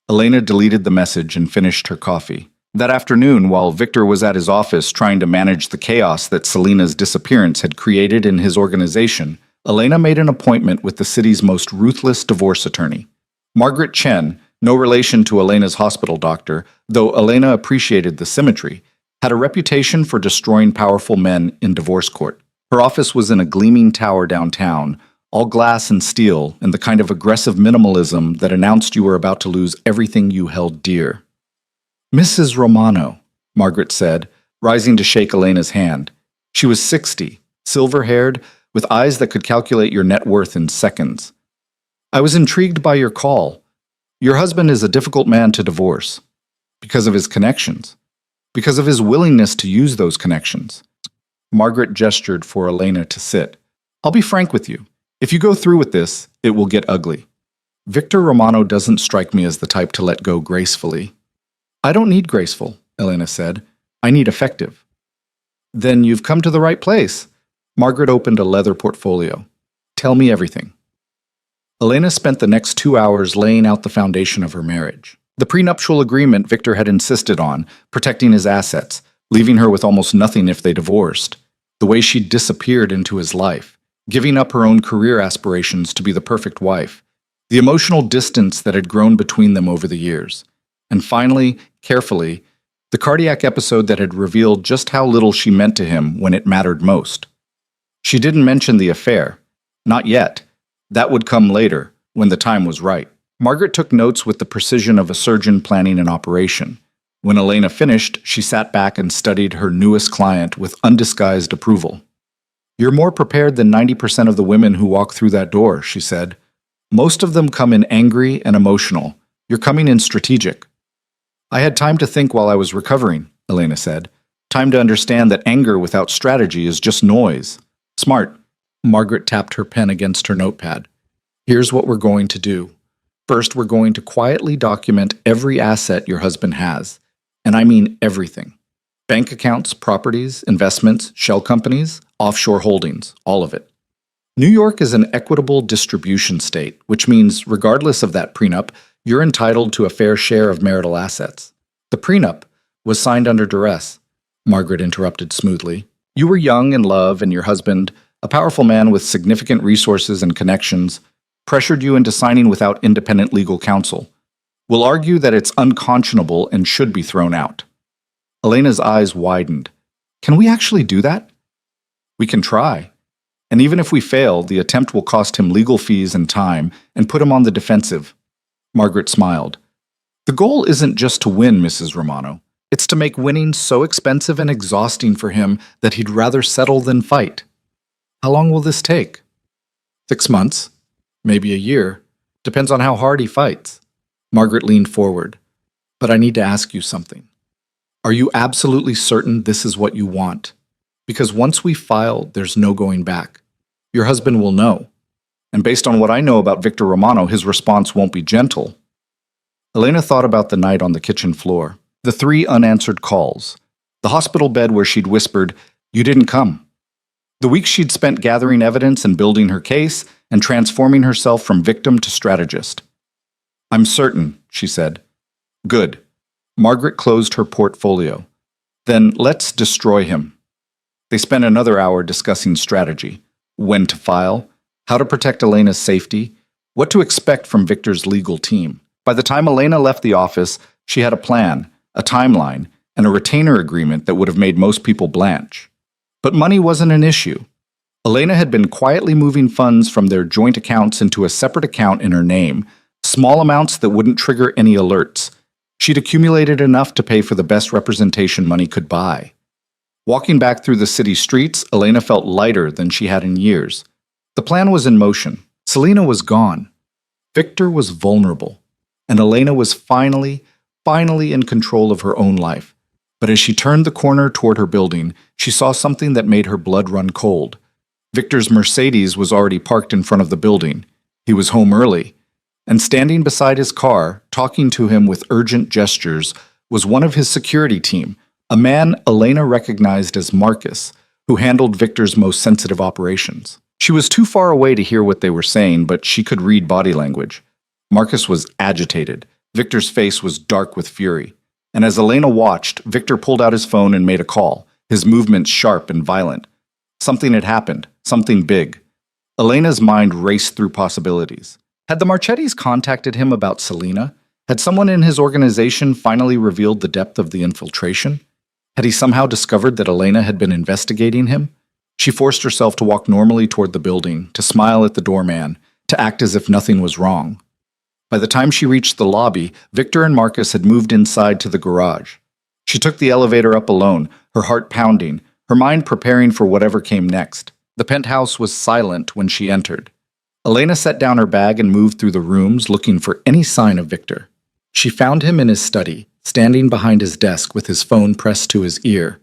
Elena deleted the message and finished her coffee. That afternoon, while Victor was at his office trying to manage the chaos that Selena's disappearance had created in his organization, Elena made an appointment with the city's most ruthless divorce attorney. Margaret Chen, no relation to Elena's hospital doctor, though Elena appreciated the symmetry, had a reputation for destroying powerful men in divorce court. Her office was in a gleaming tower downtown, all glass and steel, and the kind of aggressive minimalism that announced you were about to lose everything you held dear. "Mrs. Romano," Margaret said, rising to shake Elena's hand. She was 60, silver-haired, with eyes that could calculate your net worth in seconds. "I was intrigued by your call. Your husband is a difficult man to divorce. Because of his connections. Because of his willingness to use those connections." Margaret gestured for Elena to sit. "I'll be frank with you. If you go through with this, it will get ugly. Victor Romano doesn't strike me as the type to let go gracefully." "I don't need graceful," Elena said. "I need effective." "Then you've come to the right place." Margaret opened a leather portfolio. "Tell me everything." Elena spent the next 2 hours laying out the foundation of her marriage. The prenuptial agreement Victor had insisted on, protecting his assets, leaving her with almost nothing if they divorced. The way she'd disappeared into his life, giving up her own career aspirations to be the perfect wife. the emotional distance that had grown between them over the years, and finally, carefully, the cardiac episode that had revealed just how little she meant to him when it mattered most. She didn't mention the affair. Not yet. That would come later, when the time was right. Margaret took notes with the precision of a surgeon planning an operation. When Elena finished, she sat back and studied her newest client with undisguised approval. "You're more prepared than 90% of the women who walk through that door," she said. "Most of them come in angry and emotional. You're coming in strategic." "I had time to think while I was recovering," Elena said. "Time to understand that anger without strategy is just noise." "Smart." Margaret tapped her pen against her notepad. "Here's what we're going to do. First, we're going to quietly document every asset your husband has. And I mean everything. Bank accounts, properties, investments, shell companies, offshore holdings, all of it. New York is an equitable distribution state, which means regardless of that prenup, you're entitled to a fair share of marital assets. The prenup was signed under duress," Margaret interrupted smoothly. "You were young in love, and your husband, a powerful man with significant resources and connections, pressured you into signing without independent legal counsel. We'll argue that it's unconscionable and should be thrown out." Elena's eyes widened. "Can we actually do that?" "We can try. And even if we fail, the attempt will cost him legal fees and time and put him on the defensive." Margaret smiled. "The goal isn't just to win, Mrs. Romano. It's to make winning so expensive and exhausting for him that he'd rather settle than fight. How long will this take?" 6 months. Maybe a year. Depends on how hard he fights." Margaret leaned forward. "But I need to ask you something. Are you absolutely certain this is what you want? Because once we file, there's no going back. Your husband will know. And based on what I know about Victor Romano, his response won't be gentle." Elena thought about the night on the kitchen floor, the 3 unanswered calls, the hospital bed where she'd whispered, "You didn't come." The weeks she'd spent gathering evidence and building her case and transforming herself from victim to strategist. "I'm certain," she said. "Good." Margaret closed her portfolio. "Then let's destroy him." They spent another hour discussing strategy, when to file, how to protect Elena's safety, what to expect from Victor's legal team. By the time Elena left the office, she had a plan, a timeline, and a retainer agreement that would have made most people blanch. But money wasn't an issue. Elena had been quietly moving funds from their joint accounts into a separate account in her name, small amounts that wouldn't trigger any alerts. She'd accumulated enough to pay for the best representation money could buy. Walking back through the city streets, Elena felt lighter than she had in years. The plan was in motion. Selena was gone. Victor was vulnerable. And Elena was finally in control of her own life. But as she turned the corner toward her building, she saw something that made her blood run cold. Victor's Mercedes was already parked in front of the building. He was home early. And standing beside his car, talking to him with urgent gestures, was one of his security team, a man Elena recognized as Marcus, who handled Victor's most sensitive operations. She was too far away to hear what they were saying, but she could read body language. Marcus was agitated. Victor's face was dark with fury. And as Elena watched, Victor pulled out his phone and made a call, his movements sharp and violent. Something had happened, something big. Elena's mind raced through possibilities. Had the Marchettis contacted him about Selena? Had someone in his organization finally revealed the depth of the infiltration? Had he somehow discovered that Elena had been investigating him? She forced herself to walk normally toward the building, to smile at the doorman, to act as if nothing was wrong. By the time she reached the lobby, Victor and Marcus had moved inside to the garage. She took the elevator up alone, her heart pounding, her mind preparing for whatever came next. The penthouse was silent when she entered. Elena set down her bag and moved through the rooms looking for any sign of Victor. She found him in his study, standing behind his desk with his phone pressed to his ear.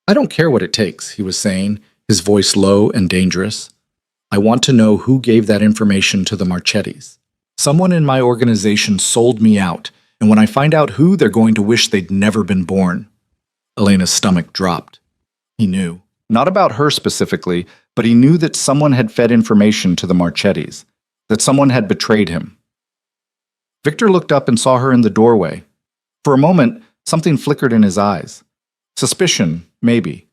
"I don't care what it takes," he was saying, his voice low and dangerous. "I want to know who gave that information to the Marchettis. Someone in my organization sold me out, and when I find out who, they're going to wish they'd never been born." Elena's stomach dropped. He knew. Not about her specifically, but he knew that someone had fed information to the Marchettis, that someone had betrayed him. Victor looked up and saw her in the doorway. For a moment, something flickered in his eyes. Suspicion, maybe.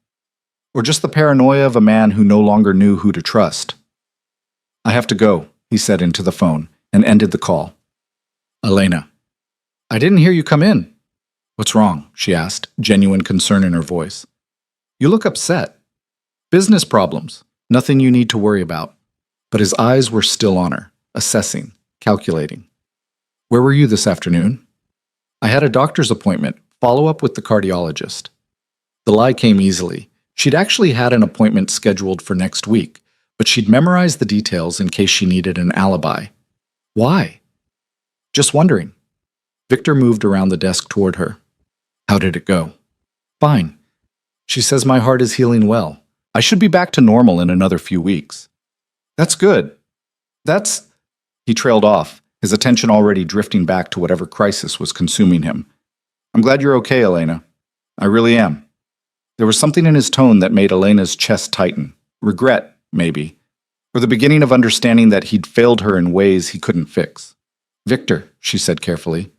Or just the paranoia of a man who no longer knew who to trust. "I have to go," he said into the phone, and ended the call. Elena. I didn't hear you come in. What's wrong? She asked, genuine concern in her voice. You look upset. Business problems. Nothing you need to worry about. But his eyes were still on her, assessing, calculating. Where were you this afternoon? I had a doctor's appointment, follow-up with the cardiologist. The lie came easily. She'd actually had an appointment scheduled for next week, but she'd memorized the details in case she needed an alibi. Why? Just wondering. Victor moved around the desk toward her. How did it go? Fine. She says my heart is healing well. I should be back to normal in another few weeks. That's good. He trailed off, his attention already drifting back to whatever crisis was consuming him. I'm glad you're okay, Elena. I really am. There was something in his tone that made Elena's chest tighten. Regret, maybe. Or the beginning of understanding that he'd failed her in ways he couldn't fix. Victor, she said carefully,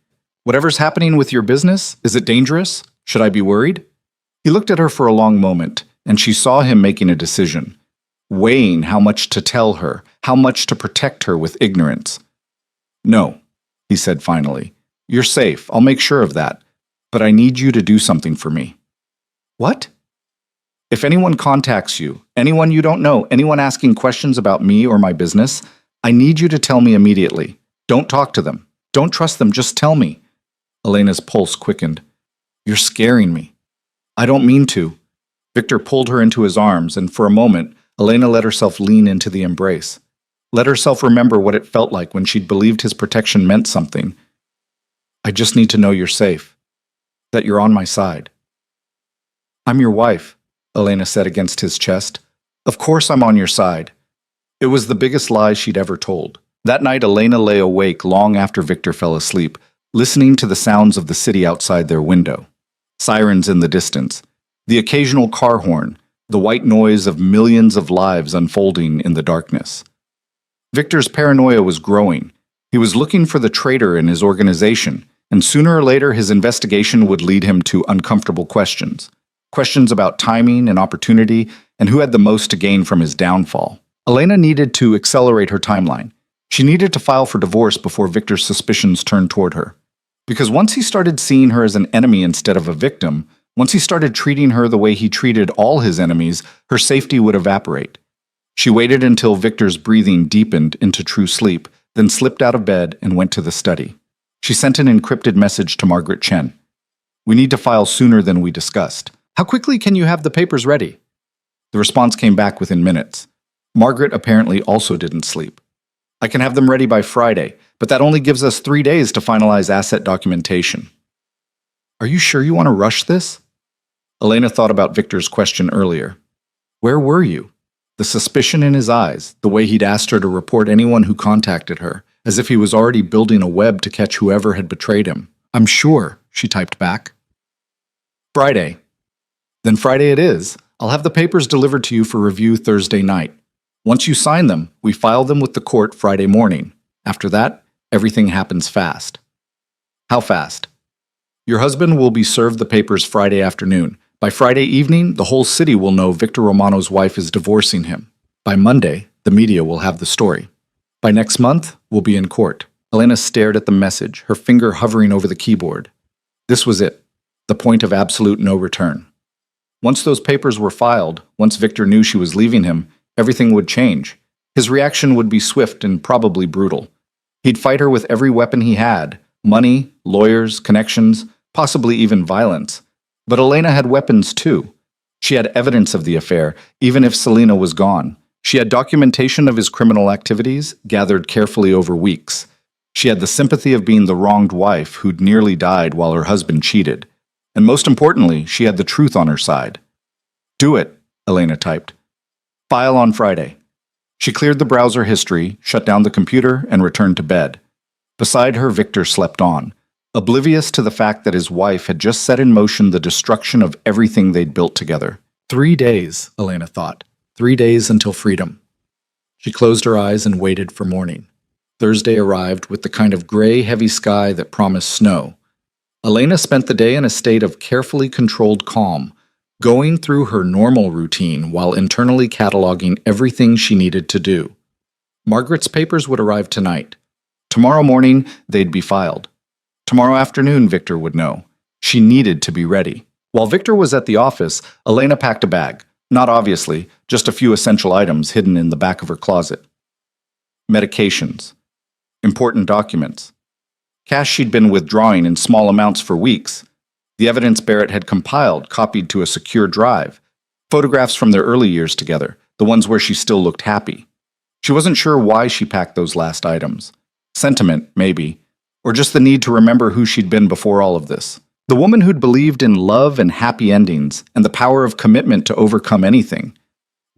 whatever's happening with your business, is it dangerous? Should I be worried? He looked at her for a long moment, and she saw him making a decision, weighing how much to tell her, how much to protect her with ignorance. No, he said finally. You're safe, I'll make sure of that, but I need you to do something for me. What? If anyone contacts you, anyone you don't know, anyone asking questions about me or my business, I need you to tell me immediately. Don't talk to them. Don't trust them, just tell me. Elena's pulse quickened. You're scaring me. I don't mean to. Victor pulled her into his arms, and for a moment, Elena let herself lean into the embrace. Let herself remember what it felt like when she'd believed his protection meant something. I just need to know you're safe. That you're on my side. I'm your wife, Elena said against his chest. Of course I'm on your side. It was the biggest lie she'd ever told. That night, Elena lay awake long after Victor fell asleep, listening to the sounds of the city outside their window. Sirens in the distance, the occasional car horn, the white noise of millions of lives unfolding in the darkness. Victor's paranoia was growing. He was looking for the traitor in his organization, and sooner or later his investigation would lead him to uncomfortable questions. Questions about timing and opportunity, and who had the most to gain from his downfall. Elena needed to accelerate her timeline. She needed to file for divorce before Victor's suspicions turned toward her. Because once he started seeing her as an enemy instead of a victim, once he started treating her the way he treated all his enemies, her safety would evaporate. She waited until Victor's breathing deepened into true sleep, then slipped out of bed and went to the study. She sent an encrypted message to Margaret Chen. We need to file sooner than we discussed. How quickly can you have the papers ready? The response came back within minutes. Margaret apparently also didn't sleep. I can have them ready by Friday, but that only gives us 3 days to finalize asset documentation. Are you sure you want to rush this? Elena thought about Victor's question earlier. Where were you? The suspicion in his eyes, the way he'd asked her to report anyone who contacted her, as if he was already building a web to catch whoever had betrayed him. I'm sure, she typed back. Friday. Then Friday it is. I'll have the papers delivered to you for review Thursday night. Once you sign them, we file them with the court Friday morning. After that, everything happens fast. How fast? Your husband will be served the papers Friday afternoon. By Friday evening, the whole city will know Victor Romano's wife is divorcing him. By Monday, the media will have the story. By next month, we'll be in court. Elena stared at the message, her finger hovering over the keyboard. This was it, the point of absolute no return. Once those papers were filed, once Victor knew she was leaving him, everything would change. His reaction would be swift and probably brutal. He'd fight her with every weapon he had, money, lawyers, connections, possibly even violence. But Elena had weapons too. She had evidence of the affair, even if Selena was gone. She had documentation of his criminal activities, gathered carefully over weeks. She had the sympathy of being the wronged wife who'd nearly died while her husband cheated. And most importantly, she had the truth on her side. Do it, Elena typed. File on Friday. She cleared the browser history, shut down the computer, and returned to bed. Beside her, Victor slept on, oblivious to the fact that his wife had just set in motion the destruction of everything they'd built together. 3 days, Elena thought. 3 days until freedom. She closed her eyes and waited for morning. Thursday arrived with the kind of gray, heavy sky that promised snow. Elena spent the day in a state of carefully controlled calm, going through her normal routine while internally cataloging everything she needed to do. Margaret's papers would arrive tonight. Tomorrow morning, they'd be filed. Tomorrow afternoon, Victor would know. She needed to be ready. While Victor was at the office, Elena packed a bag. Not obviously, just a few essential items hidden in the back of her closet. Medications. Important documents. Cash she'd been withdrawing in small amounts for weeks. The evidence Barrett had compiled, copied to a secure drive. Photographs from their early years together, the ones where she still looked happy. She wasn't sure why she packed those last items. Sentiment, maybe. Or just the need to remember who she'd been before all of this. The woman who'd believed in love and happy endings and the power of commitment to overcome anything.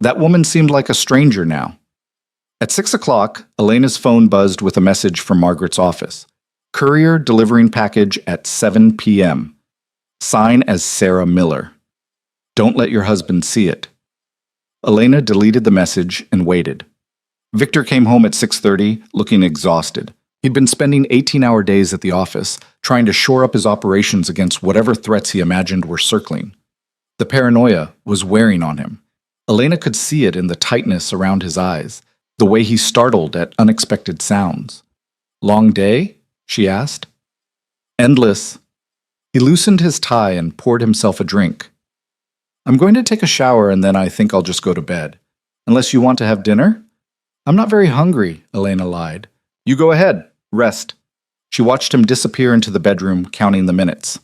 That woman seemed like a stranger now. At 6 o'clock, Elena's phone buzzed with a message from Margaret's office. Courier delivering package at 7 p.m. Sign as Sarah Miller. Don't let your husband see it. Elena deleted the message and waited. Victor came home at 6:30, looking exhausted. He'd been spending 18-hour days at the office, trying to shore up his operations against whatever threats he imagined were circling. The paranoia was wearing on him. Elena could see it in the tightness around his eyes, the way he startled at unexpected sounds. Long day? She asked. Endless. He loosened his tie and poured himself a drink. I'm going to take a shower and then I think I'll just go to bed. Unless you want to have dinner? I'm not very hungry, Elena lied. You go ahead. Rest. She watched him disappear into the bedroom, counting the minutes.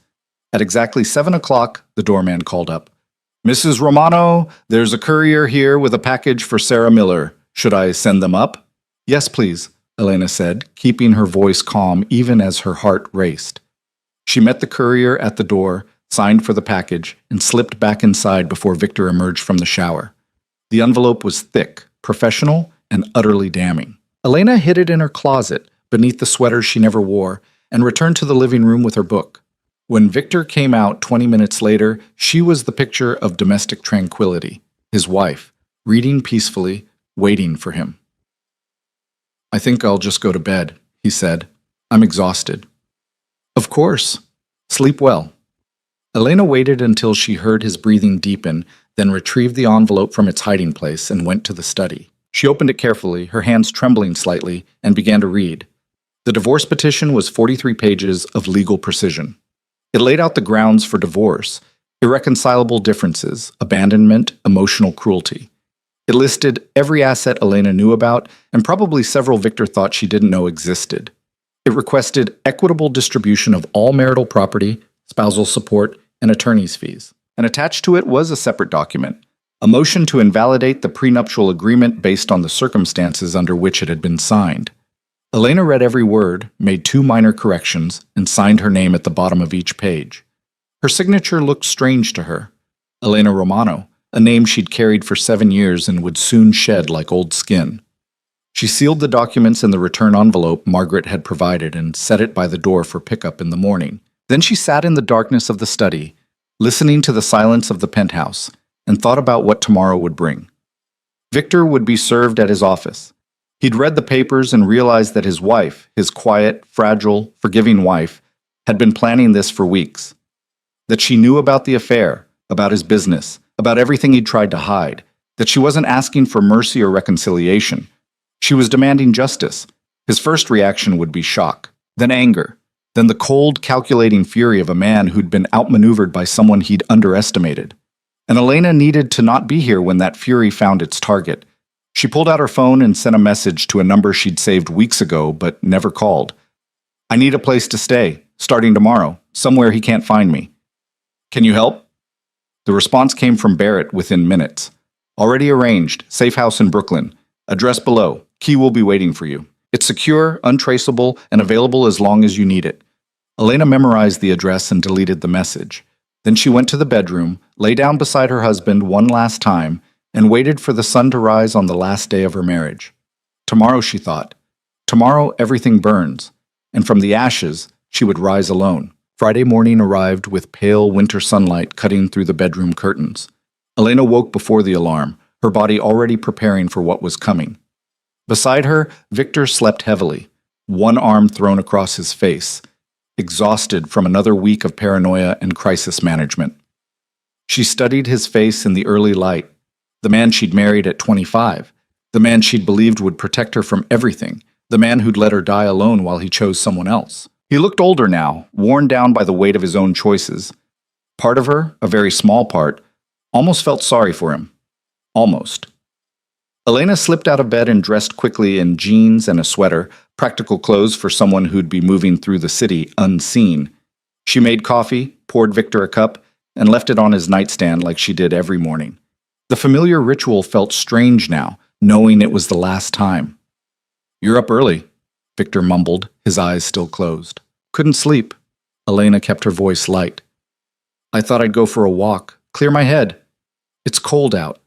At exactly 7 o'clock, the doorman called up. Mrs. Romano, there's a courier here with a package for Sarah Miller. Should I send them up? Yes, please, Elena said, keeping her voice calm even as her heart raced. She met the courier at the door, signed for the package, and slipped back inside before Victor emerged from the shower. The envelope was thick, professional, and utterly damning. Elena hid it in her closet, beneath the sweater she never wore, and returned to the living room with her book. When Victor came out 20 minutes later, she was the picture of domestic tranquility, his wife, reading peacefully, waiting for him. I think I'll just go to bed, he said. I'm exhausted. Of course. Sleep well. Elena waited until she heard his breathing deepen, then retrieved the envelope from its hiding place and went to the study. She opened it carefully, her hands trembling slightly, and began to read. The divorce petition was 43 pages of legal precision. It laid out the grounds for divorce, irreconcilable differences, abandonment, emotional cruelty. It listed every asset Elena knew about, and probably several Victor thought she didn't know existed. It requested equitable distribution of all marital property, spousal support, and attorney's fees. And attached to it was a separate document, a motion to invalidate the prenuptial agreement based on the circumstances under which it had been signed. Elena read every word, made 2 minor corrections, and signed her name at the bottom of each page. Her signature looked strange to her. Elena Romano, a name she'd carried for 7 years and would soon shed like old skin. She sealed the documents in the return envelope Margaret had provided and set it by the door for pickup in the morning. Then she sat in the darkness of the study, listening to the silence of the penthouse, and thought about what tomorrow would bring. Victor would be served at his office. He'd read the papers and realized that his wife, his quiet, fragile, forgiving wife, had been planning this for weeks. That she knew about the affair, about his business, about everything he'd tried to hide. That she wasn't asking for mercy or reconciliation. She was demanding justice. His first reaction would be shock, then anger, then the cold, calculating fury of a man who'd been outmaneuvered by someone he'd underestimated. And Elena needed to not be here when that fury found its target. She pulled out her phone and sent a message to a number she'd saved weeks ago but never called. I need a place to stay, starting tomorrow, somewhere he can't find me. Can you help? The response came from Barrett within minutes. Already arranged, safe house in Brooklyn. Address below. Key will be waiting for you. It's secure, untraceable, and available as long as you need it. Elena memorized the address and deleted the message. Then she went to the bedroom, lay down beside her husband one last time, and waited for the sun to rise on the last day of her marriage. Tomorrow, she thought. Tomorrow, everything burns, and from the ashes, she would rise alone. Friday morning arrived with pale winter sunlight cutting through the bedroom curtains. Elena woke before the alarm, her body already preparing for what was coming. Beside her, Victor slept heavily, one arm thrown across his face, exhausted from another week of paranoia and crisis management. She studied his face in the early light, the man she'd married at 25, the man she'd believed would protect her from everything, The man who'd let her die alone while he chose someone else. He looked older now, worn down by the weight of his own choices. Part of her, a very small part, almost felt sorry for him. Almost. Elena slipped out of bed and dressed quickly in jeans and a sweater, practical clothes for someone who'd be moving through the city unseen. She made coffee, poured Victor a cup, and left it on his nightstand like she did every morning. The familiar ritual felt strange now, knowing it was the last time. "You're up early," Victor mumbled, his eyes still closed. "Couldn't sleep." Elena kept her voice light. "I thought I'd go for a walk, clear my head. It's cold out.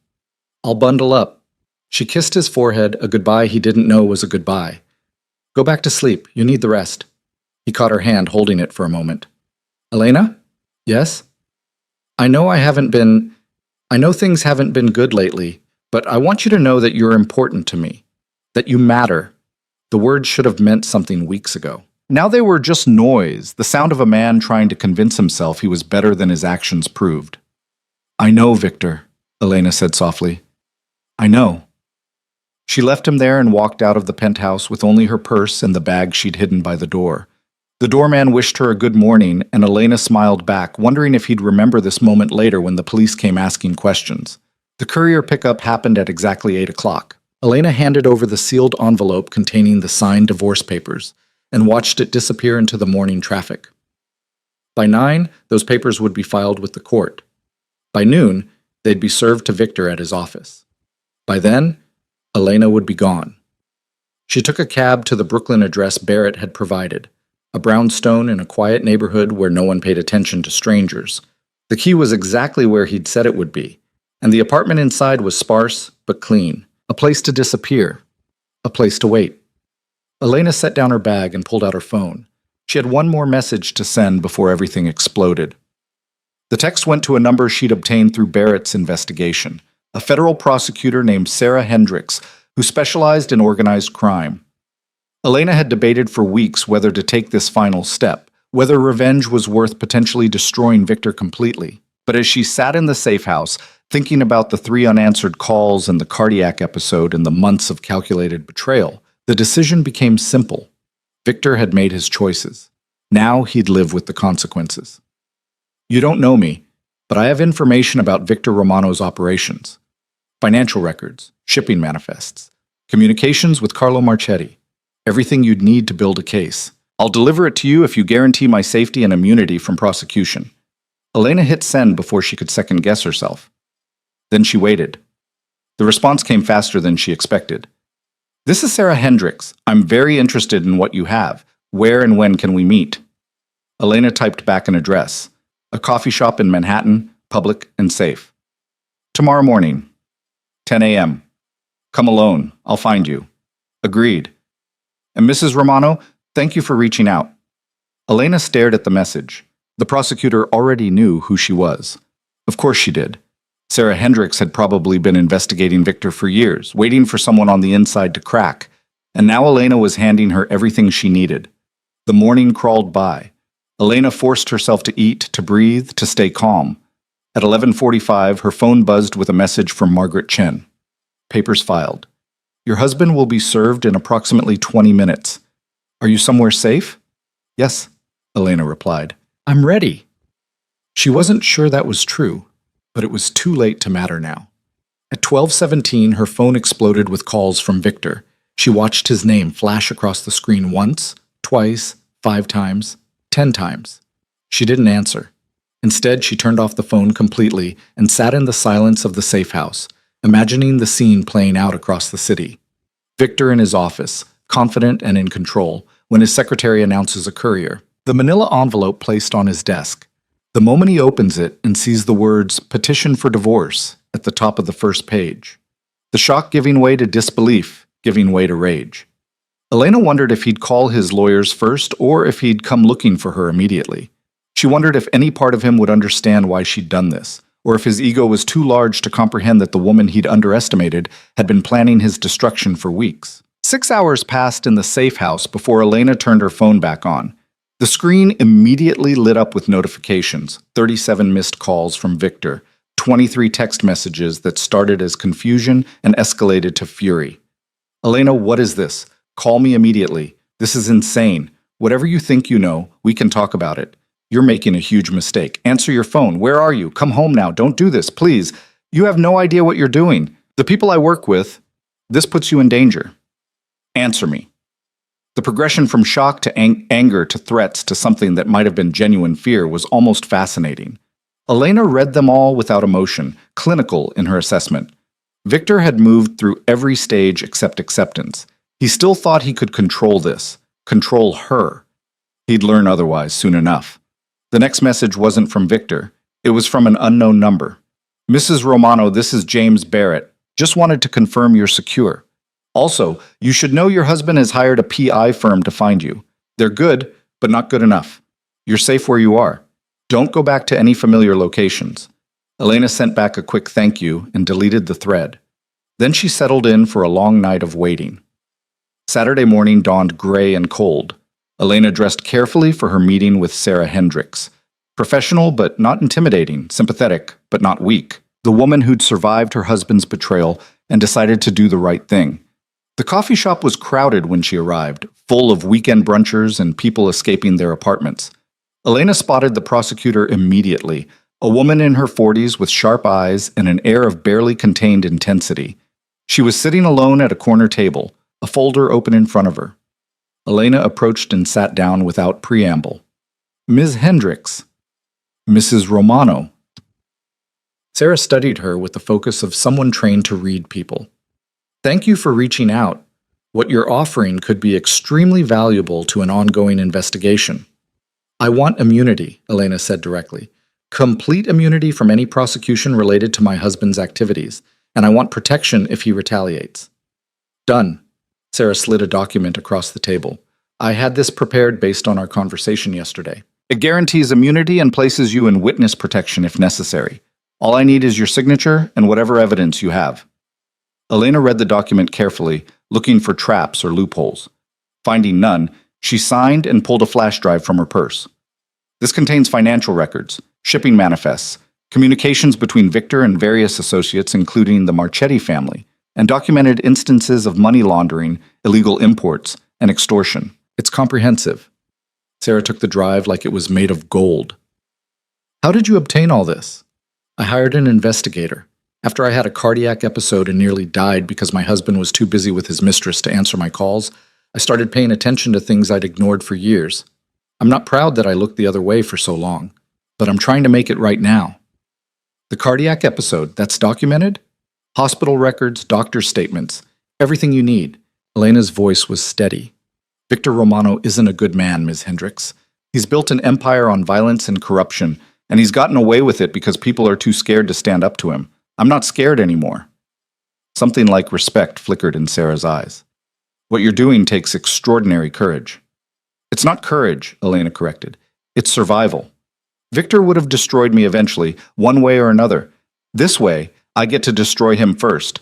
I'll bundle up." She kissed his forehead, a goodbye he didn't know was a goodbye. "Go back to sleep. You need the rest." He caught her hand, holding it for a moment. "Elena? Yes? I know things haven't been good lately, but I want you to know that you're important to me. That you matter." The words should have meant something weeks ago. Now they were just noise, the sound of a man trying to convince himself he was better than his actions proved. "I know, Victor," Elena said softly. "I know." She left him there and walked out of the penthouse with only her purse and the bag she'd hidden by the door. The doorman wished her a good morning, and Elena smiled back, wondering if he'd remember this moment later when the police came asking questions. The courier pickup happened at exactly 8 o'clock. Elena handed over the sealed envelope containing the signed divorce papers and watched it disappear into the morning traffic. By 9, those papers would be filed with the court. By noon, they'd be served to Victor at his office. By then, Elena would be gone. She took a cab to the Brooklyn address Barrett had provided, a brownstone in a quiet neighborhood where no one paid attention to strangers. The key was exactly where he'd said it would be, and the apartment inside was sparse but clean. A place to disappear. A place to wait. Elena set down her bag and pulled out her phone. She had one more message to send before everything exploded. The text went to a number she'd obtained through Barrett's investigation, a federal prosecutor named Sarah Hendricks, who specialized in organized crime. Elena had debated for weeks whether to take this final step, whether revenge was worth potentially destroying Victor completely. But as she sat in the safe house, thinking about the 3 unanswered calls and the cardiac episode and the months of calculated betrayal, the decision became simple. Victor had made his choices. Now he'd live with the consequences. "You don't know me, but I have information about Victor Romano's operations. Financial records, shipping manifests, communications with Carlo Marchetti. Everything you'd need to build a case. I'll deliver it to you if you guarantee my safety and immunity from prosecution." Elena hit send before she could second-guess herself. Then she waited. The response came faster than she expected. "This is Sarah Hendricks. I'm very interested in what you have. Where and when can we meet?" Elena typed back an address. A coffee shop in Manhattan, public and safe. "Tomorrow morning, 10 a.m. Come alone. I'll find you." "Agreed." "And Mrs. Romano, thank you for reaching out." Elena stared at the message. The prosecutor already knew who she was. Of course she did. Sarah Hendricks had probably been investigating Victor for years, waiting for someone on the inside to crack. And now Elena was handing her everything she needed. The morning crawled by. Elena forced herself to eat, to breathe, to stay calm. At 11:45, her phone buzzed with a message from Margaret Chen. "Papers filed. Your husband will be served in approximately 20 minutes. Are you somewhere safe?" "Yes," Elena replied. "I'm ready." She wasn't sure that was true, but it was too late to matter now. At 12:17, her phone exploded with calls from Victor. She watched his name flash across the screen once, twice, 5 times, 10 times. She didn't answer. Instead, she turned off the phone completely and sat in the silence of the safe house, imagining the scene playing out across the city. Victor in his office, confident and in control, when his secretary announces a courier. The manila envelope placed on his desk. The moment he opens it and sees the words "petition for divorce" at the top of the first page. The shock giving way to disbelief, giving way to rage. Elena wondered if he'd call his lawyers first or if he'd come looking for her immediately. She wondered if any part of him would understand why she'd done this, or if his ego was too large to comprehend that the woman he'd underestimated had been planning his destruction for weeks. 6 hours passed in the safe house before Elena turned her phone back on. The screen immediately lit up with notifications, 37 missed calls from Victor, 23 text messages that started as confusion and escalated to fury. "Elena, what is this? Call me immediately. This is insane. Whatever you think you know, we can talk about it. You're making a huge mistake. Answer your phone. Where are you? Come home now. Don't do this, please. You have no idea what you're doing. The people I work with, this puts you in danger. Answer me. The progression from shock to anger to threats to something that might have been genuine fear was almost fascinating. Elena read them all without emotion, clinical in her assessment. Victor had moved through every stage except acceptance. He still thought he could control this, control her. He'd learn otherwise soon enough. The next message wasn't from Victor. It was from an unknown number. Mrs. Romano, this is James Barrett. Just wanted to confirm you're secure. Also, you should know your husband has hired a PI firm to find you. They're good, but not good enough. You're safe where you are. Don't go back to any familiar locations. Elena sent back a quick thank you and deleted the thread. Then she settled in for a long night of waiting. Saturday morning dawned gray and cold. Elena dressed carefully for her meeting with Sarah Hendricks. Professional but not intimidating, sympathetic but not weak. The woman who'd survived her husband's betrayal and decided to do the right thing. The coffee shop was crowded when she arrived, full of weekend brunchers and people escaping their apartments. Elena spotted the prosecutor immediately, a woman in her 40s with sharp eyes and an air of barely contained intensity. She was sitting alone at a corner table, a folder open in front of her. Elena approached and sat down without preamble. Ms. Hendricks. Mrs. Romano. Sarah studied her with the focus of someone trained to read people. Thank you for reaching out. What you're offering could be extremely valuable to an ongoing investigation. I want immunity, Elena said directly. Complete immunity from any prosecution related to my husband's activities, and I want protection if he retaliates. Done. Sarah slid a document across the table. I had this prepared based on our conversation yesterday. It guarantees immunity and places you in witness protection if necessary. All I need is your signature and whatever evidence you have. Elena read the document carefully, looking for traps or loopholes. Finding none, she signed and pulled a flash drive from her purse. This contains financial records, shipping manifests, communications between Victor and various associates, including the Marchetti family, and documented instances of money laundering, illegal imports, and extortion. It's comprehensive. Sarah took the drive like it was made of gold. How did you obtain all this? I hired an investigator. After I had a cardiac episode and nearly died because my husband was too busy with his mistress to answer my calls, I started paying attention to things I'd ignored for years. I'm not proud that I looked the other way for so long, but I'm trying to make it right now. The cardiac episode, that's documented? Hospital records, doctor's statements, everything you need. Elena's voice was steady. Victor Romano isn't a good man, Ms. Hendricks. He's built an empire on violence and corruption, and he's gotten away with it because people are too scared to stand up to him. I'm not scared anymore. Something like respect flickered in Sarah's eyes. What you're doing takes extraordinary courage. It's not courage, Elena corrected. It's survival. Victor would have destroyed me eventually, one way or another. This way, I get to destroy him first.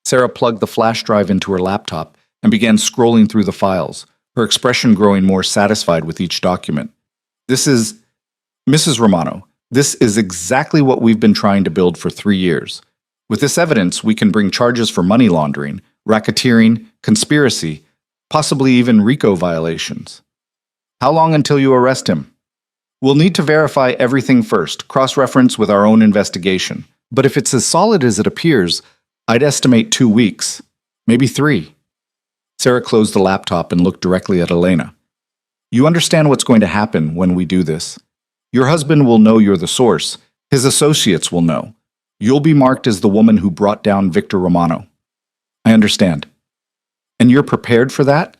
Sarah plugged the flash drive into her laptop and began scrolling through the files, her expression growing more satisfied with each document. This is... Mrs. Romano, this is exactly what we've been trying to build for 3 years. With this evidence, we can bring charges for money laundering, racketeering, conspiracy, possibly even RICO violations. How long until you arrest him? We'll need to verify everything first, cross-reference with our own investigation. But if it's as solid as it appears, I'd estimate 2 weeks, maybe 3. Sarah closed the laptop and looked directly at Elena. You understand what's going to happen when we do this. Your husband will know you're the source. His associates will know. You'll be marked as the woman who brought down Victor Romano. I understand. And you're prepared for that?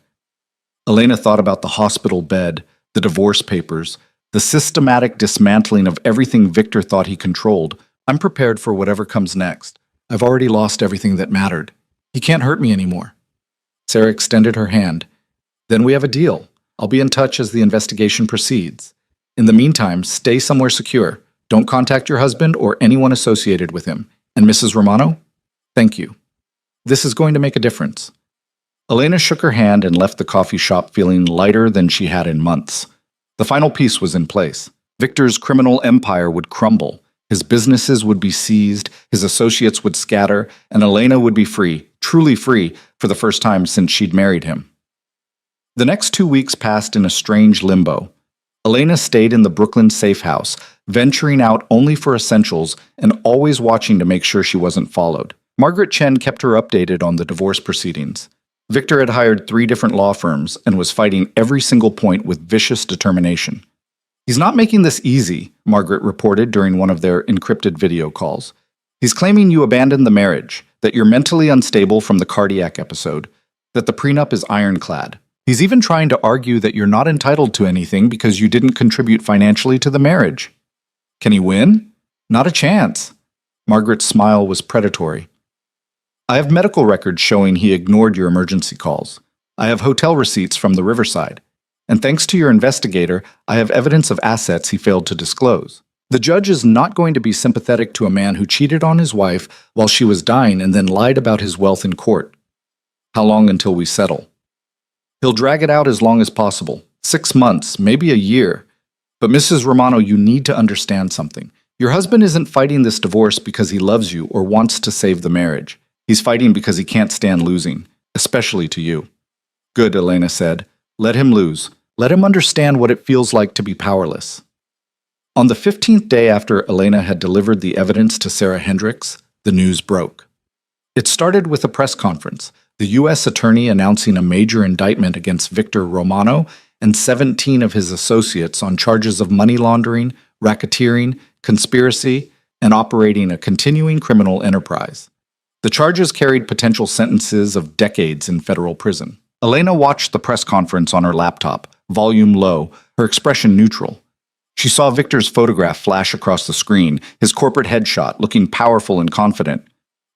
Elena thought about the hospital bed, the divorce papers, the systematic dismantling of everything Victor thought he controlled. I'm prepared for whatever comes next. I've already lost everything that mattered. He can't hurt me anymore. Sarah extended her hand. Then we have a deal. I'll be in touch as the investigation proceeds. In the meantime, stay somewhere secure. Don't contact your husband or anyone associated with him. And Mrs. Romano, thank you. This is going to make a difference. Elena shook her hand and left the coffee shop feeling lighter than she had in months. The final piece was in place. Victor's criminal empire would crumble. His businesses would be seized, his associates would scatter, and Elena would be free, truly free for the first time since she'd married him. The next 2 weeks passed in a strange limbo. Elena stayed in the Brooklyn safe house, venturing out only for essentials and always watching to make sure she wasn't followed. Margaret Chen kept her updated on the divorce proceedings. Victor had hired 3 different law firms and was fighting every single point with vicious determination. "He's not making this easy," Margaret reported during one of their encrypted video calls. "He's claiming you abandoned the marriage, that you're mentally unstable from the cardiac episode, that the prenup is ironclad. He's even trying to argue that you're not entitled to anything because you didn't contribute financially to the marriage. Can he win? Not a chance." Margaret's smile was predatory. "I have medical records showing he ignored your emergency calls. I have hotel receipts from the Riverside. And thanks to your investigator, I have evidence of assets he failed to disclose. The judge is not going to be sympathetic to a man who cheated on his wife while she was dying and then lied about his wealth in court. How long until we settle? He'll drag it out as long as possible. 6 months, maybe a year. But Mrs. Romano, you need to understand something. Your husband isn't fighting this divorce because he loves you or wants to save the marriage. He's fighting because he can't stand losing, especially to you." "Good," Elena said. "Let him lose. Let him understand what it feels like to be powerless." On the 15th day after Elena had delivered the evidence to Sarah Hendricks, the news broke. It started with a press conference, the U.S. attorney announcing a major indictment against Victor Romano and 17 of his associates on charges of money laundering, racketeering, conspiracy, and operating a continuing criminal enterprise. The charges carried potential sentences of decades in federal prison. Elena watched the press conference on her laptop, volume low, her expression neutral. She saw Victor's photograph flash across the screen, his corporate headshot, looking powerful and confident.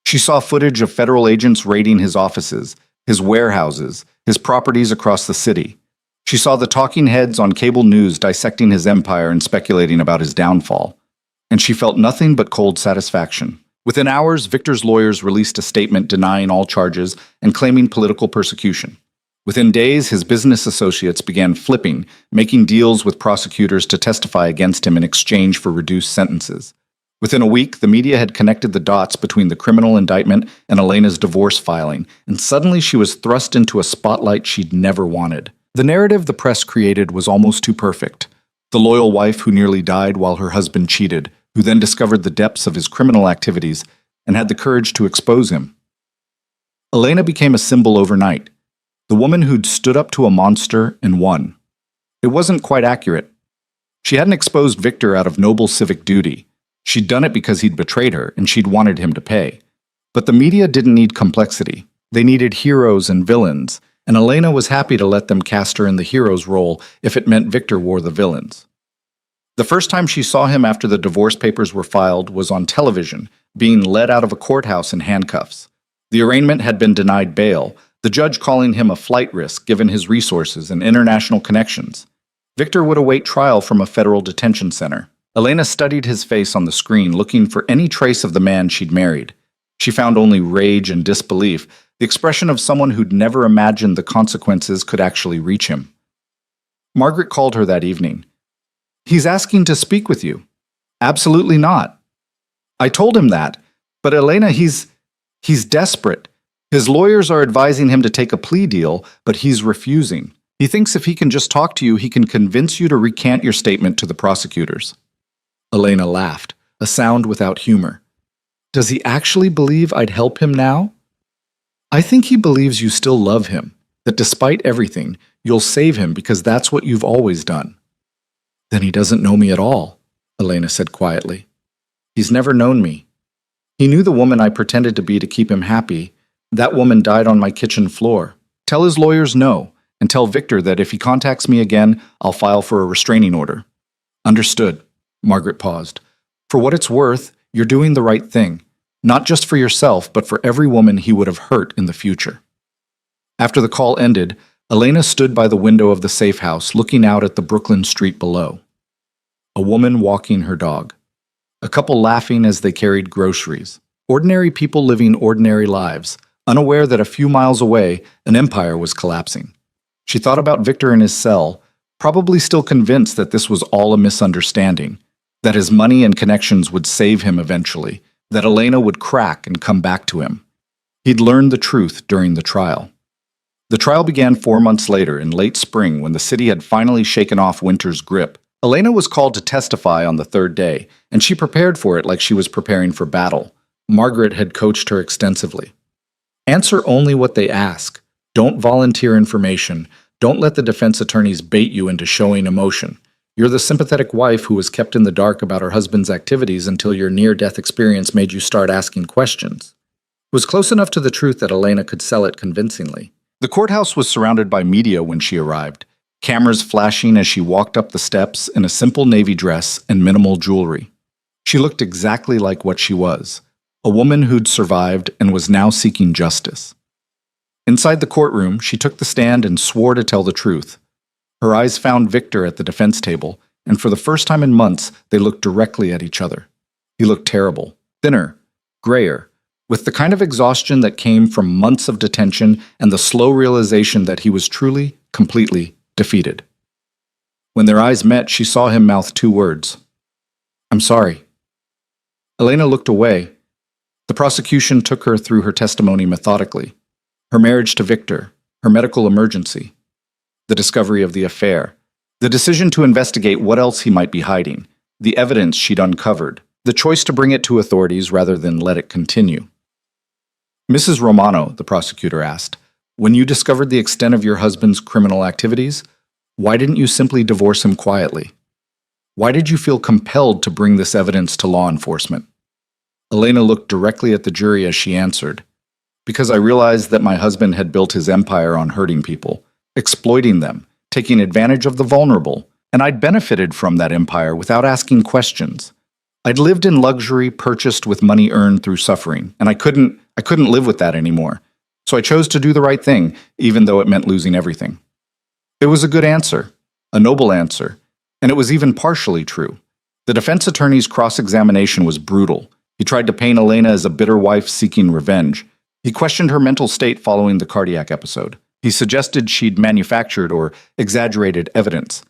She saw footage of federal agents raiding his offices, his warehouses, his properties across the city. She saw the talking heads on cable news dissecting his empire and speculating about his downfall. And she felt nothing but cold satisfaction. Within hours, Victor's lawyers released a statement denying all charges and claiming political persecution. Within days, his business associates began flipping, making deals with prosecutors to testify against him in exchange for reduced sentences. Within a week, the media had connected the dots between the criminal indictment and Elena's divorce filing, and suddenly she was thrust into a spotlight she'd never wanted. The narrative the press created was almost too perfect. The loyal wife who nearly died while her husband cheated, who then discovered the depths of his criminal activities and had the courage to expose him. Elena became a symbol overnight. The woman who'd stood up to a monster and won. It wasn't quite accurate. She hadn't exposed Victor out of noble civic duty. She'd done it because he'd betrayed her, and she'd wanted him to pay. But the media didn't need complexity. They needed heroes and villains, and Elena was happy to let them cast her in the hero's role if it meant Victor wore the villains. The first time she saw him after the divorce papers were filed was on television, being led out of a courthouse in handcuffs. The arraignment had been denied bail, the judge calling him a flight risk given his resources and international connections. Victor would await trial from a federal detention center. Elena studied his face on the screen, looking for any trace of the man she'd married. She found only rage and disbelief, the expression of someone who'd never imagined the consequences could actually reach him. Margaret called her that evening. "He's asking to speak with you." "Absolutely not." "I told him that. But Elena, he's desperate. His lawyers are advising him to take a plea deal, but he's refusing. He thinks if he can just talk to you, he can convince you to recant your statement to the prosecutors." Elena laughed, a sound without humor. "Does he actually believe I'd help him now?" "I think he believes you still love him, that despite everything, you'll save him because that's what you've always done." "Then he doesn't know me at all," Elena said quietly. "He's never known me. He knew the woman I pretended to be to keep him happy. That woman died on my kitchen floor. Tell his lawyers no, and tell Victor that if he contacts me again, I'll file for a restraining order." "Understood." Margaret paused. "For what it's worth, you're doing the right thing, not just for yourself, but for every woman he would have hurt in the future." After the call ended, Elena stood by the window of the safe house, looking out at the Brooklyn street below. A woman walking her dog. A couple laughing as they carried groceries. Ordinary people living ordinary lives, unaware that a few miles away, an empire was collapsing. She thought about Victor in his cell, probably still convinced that this was all a misunderstanding, that his money and connections would save him eventually, that Elena would crack and come back to him. He'd learned the truth during the trial. The trial began 4 months later, in late spring, when the city had finally shaken off winter's grip. Elena was called to testify on the third day, and she prepared for it like she was preparing for battle. Margaret had coached her extensively. Answer only what they ask. Don't volunteer information. Don't let the defense attorneys bait you into showing emotion. You're the sympathetic wife who was kept in the dark about her husband's activities until your near-death experience made you start asking questions. It was close enough to the truth that Elena could sell it convincingly. The courthouse was surrounded by media when she arrived, cameras flashing as she walked up the steps in a simple navy dress and minimal jewelry. She looked exactly like what she was, a woman who'd survived and was now seeking justice. Inside the courtroom, she took the stand and swore to tell the truth. Her eyes found Victor at the defense table, and for the first time in months, they looked directly at each other. He looked terrible, thinner, grayer, with the kind of exhaustion that came from months of detention and the slow realization that he was truly, completely defeated. When their eyes met, she saw him mouth 2 words. "I'm sorry." Elena looked away. The prosecution took her through her testimony methodically. Her marriage to Victor, her medical emergency, the discovery of the affair, the decision to investigate what else he might be hiding, the evidence she'd uncovered, the choice to bring it to authorities rather than let it continue. "Mrs. Romano," the prosecutor asked, "when you discovered the extent of your husband's criminal activities, why didn't you simply divorce him quietly? Why did you feel compelled to bring this evidence to law enforcement?" Elena looked directly at the jury as she answered, "Because I realized that my husband had built his empire on hurting people, exploiting them, taking advantage of the vulnerable, and I'd benefited from that empire without asking questions. I'd lived in luxury purchased with money earned through suffering, and I couldn't live with that anymore. So I chose to do the right thing, even though it meant losing everything." It was a good answer, a noble answer, and it was even partially true. The defense attorney's cross-examination was brutal. He tried to paint Elena as a bitter wife seeking revenge. He questioned her mental state following the cardiac episode. He suggested she'd manufactured or exaggerated evidence.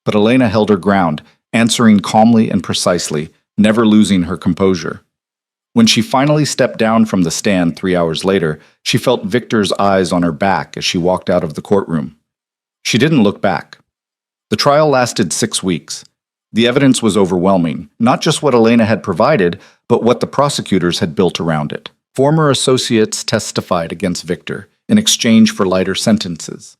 But Elena held her ground, answering calmly and precisely, never losing her composure. When she finally stepped down from the stand 3 hours later, she felt Victor's eyes on her back as she walked out of the courtroom. She didn't look back. The trial lasted 6 weeks. The evidence was overwhelming, not just what Elena had provided, but what the prosecutors had built around it. Former associates testified against Victor in exchange for lighter sentences.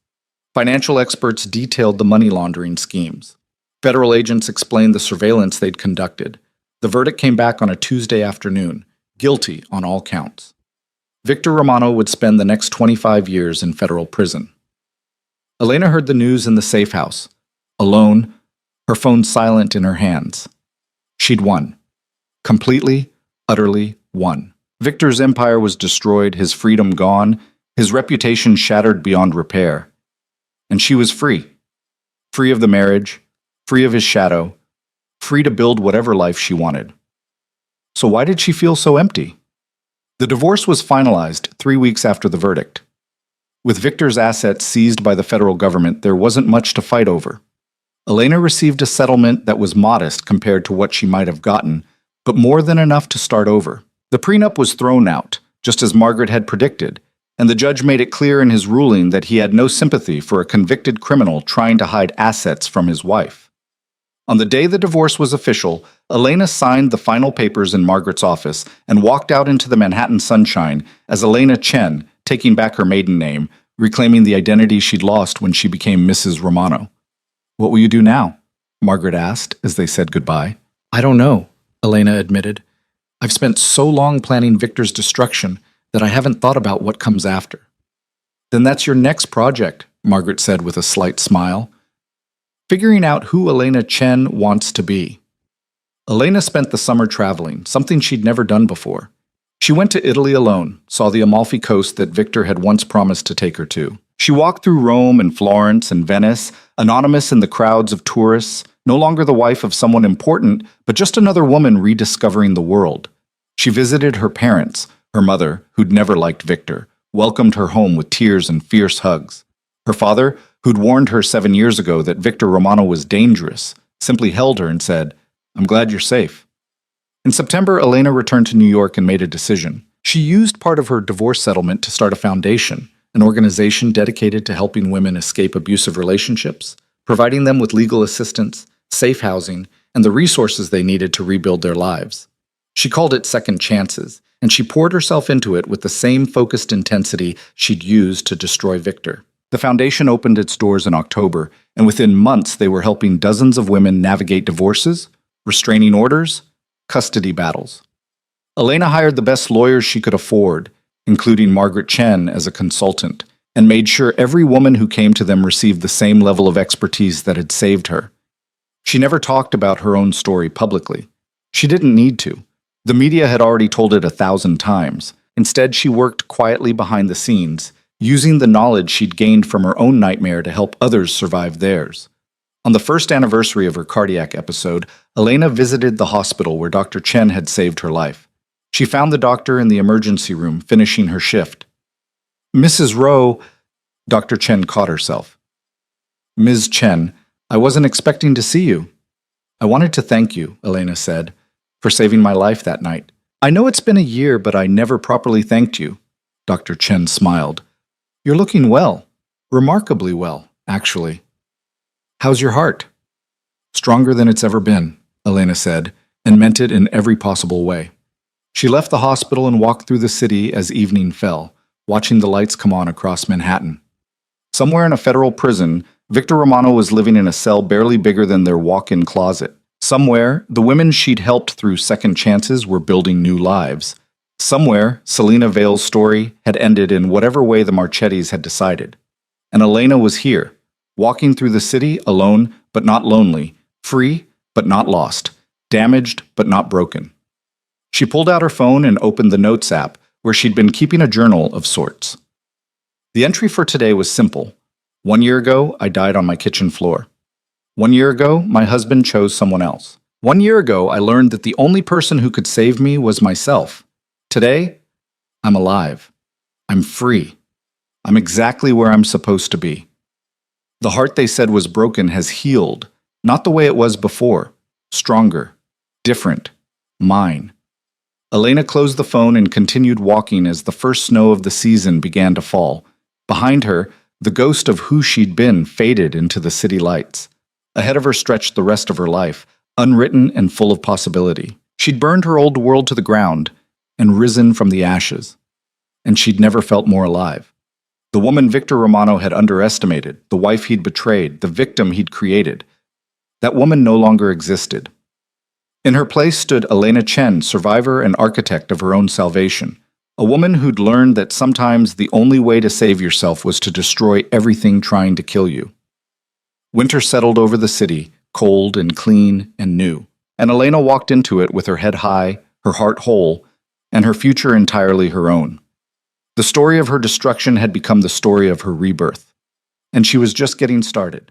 Financial experts detailed the money laundering schemes. Federal agents explained the surveillance they'd conducted. The verdict came back on a Tuesday afternoon, guilty on all counts. Victor Romano would spend the next 25 years in federal prison. Elena heard the news in the safe house, alone, her phone silent in her hands. She'd won. Completely, utterly won. Victor's empire was destroyed, his freedom gone, his reputation shattered beyond repair. And she was free. Free of the marriage, free of his shadow, free to build whatever life she wanted. So why did she feel so empty? The divorce was finalized 3 weeks after the verdict. With Victor's assets seized by the federal government, there wasn't much to fight over. Elena received a settlement that was modest compared to what she might have gotten, but more than enough to start over. The prenup was thrown out, just as Margaret had predicted, and the judge made it clear in his ruling that he had no sympathy for a convicted criminal trying to hide assets from his wife. On the day the divorce was official, Elena signed the final papers in Margaret's office and walked out into the Manhattan sunshine as Elena Chen, taking back her maiden name, reclaiming the identity she'd lost when she became Mrs. Romano. "What will you do now?" Margaret asked as they said goodbye. "I don't know," Elena admitted. "I've spent so long planning Victor's destruction that I haven't thought about what comes after." "Then that's your next project," Margaret said with a slight smile. "Figuring out who Elena Chen wants to be." Elena spent the summer traveling, something she'd never done before. She went to Italy alone, saw the Amalfi Coast that Victor had once promised to take her to. She walked through Rome and Florence and Venice, anonymous in the crowds of tourists, no longer the wife of someone important, but just another woman rediscovering the world. She visited her parents, her mother, who'd never liked Victor, welcomed her home with tears and fierce hugs. Her father, who'd warned her 7 years ago that Victor Romano was dangerous, simply held her and said, "I'm glad you're safe." In September, Elena returned to New York and made a decision. She She used part of her divorce settlement to start a foundation, an organization dedicated to helping women escape abusive relationships, providing them with legal assistance, safe housing, and the resources they needed to rebuild their lives. She called it Second Chances, and she poured herself into it with the same focused intensity she'd used to destroy Victor. The foundation opened its doors in October, and within months they were helping dozens of women navigate divorces, restraining orders, custody battles. Elena hired the best lawyers she could afford, including Margaret Chen as a consultant, and made sure every woman who came to them received the same level of expertise that had saved her. She never talked about her own story publicly. She didn't need to. The media had already told it 1,000 times. Instead, she worked quietly behind the scenes, using the knowledge she'd gained from her own nightmare to help others survive theirs. On the first anniversary of her cardiac episode, Elena visited the hospital where Dr. Chen had saved her life. She found the doctor in the emergency room, finishing her shift. "Mrs. Rowe," Dr. Chen caught herself. "Ms. Chen, I wasn't expecting to see you." "I wanted to thank you," Elena said, "for saving my life that night. I know it's been a year, but I never properly thanked you." Dr. Chen smiled. "You're looking well. Remarkably well, actually. How's your heart?" "Stronger than it's ever been," Elena said, and meant it in every possible way. She left the hospital and walked through the city as evening fell, watching the lights come on across Manhattan. Somewhere in a federal prison, Victor Romano was living in a cell barely bigger than their walk-in closet. Somewhere, the women she'd helped through Second Chances were building new lives. Somewhere, Selena Vale's story had ended in whatever way the Marchettis had decided. And Elena was here, walking through the city alone but not lonely, free but not lost, damaged but not broken. She pulled out her phone and opened the Notes app, where she'd been keeping a journal of sorts. The entry for today was simple. 1 year ago, I died on my kitchen floor. 1 year ago, my husband chose someone else. 1 year ago, I learned that the only person who could save me was myself. Today, I'm alive. I'm free. I'm exactly where I'm supposed to be. The heart they said was broken has healed, not the way it was before. Stronger. Different. Mine. Elena closed the phone and continued walking as the first snow of the season began to fall. Behind her, the ghost of who she'd been faded into the city lights. Ahead of her stretched the rest of her life, unwritten and full of possibility. She'd burned her old world to the ground and risen from the ashes. And she'd never felt more alive. The woman Victor Romano had underestimated, the wife he'd betrayed, the victim he'd created. That woman no longer existed. In her place stood Elena Chen, survivor and architect of her own salvation. A woman who'd learned that sometimes the only way to save yourself was to destroy everything trying to kill you. Winter settled over the city, cold and clean and new. And Elena walked into it with her head high, her heart whole, and her future entirely her own. The story of her destruction had become the story of her rebirth. And she was just getting started.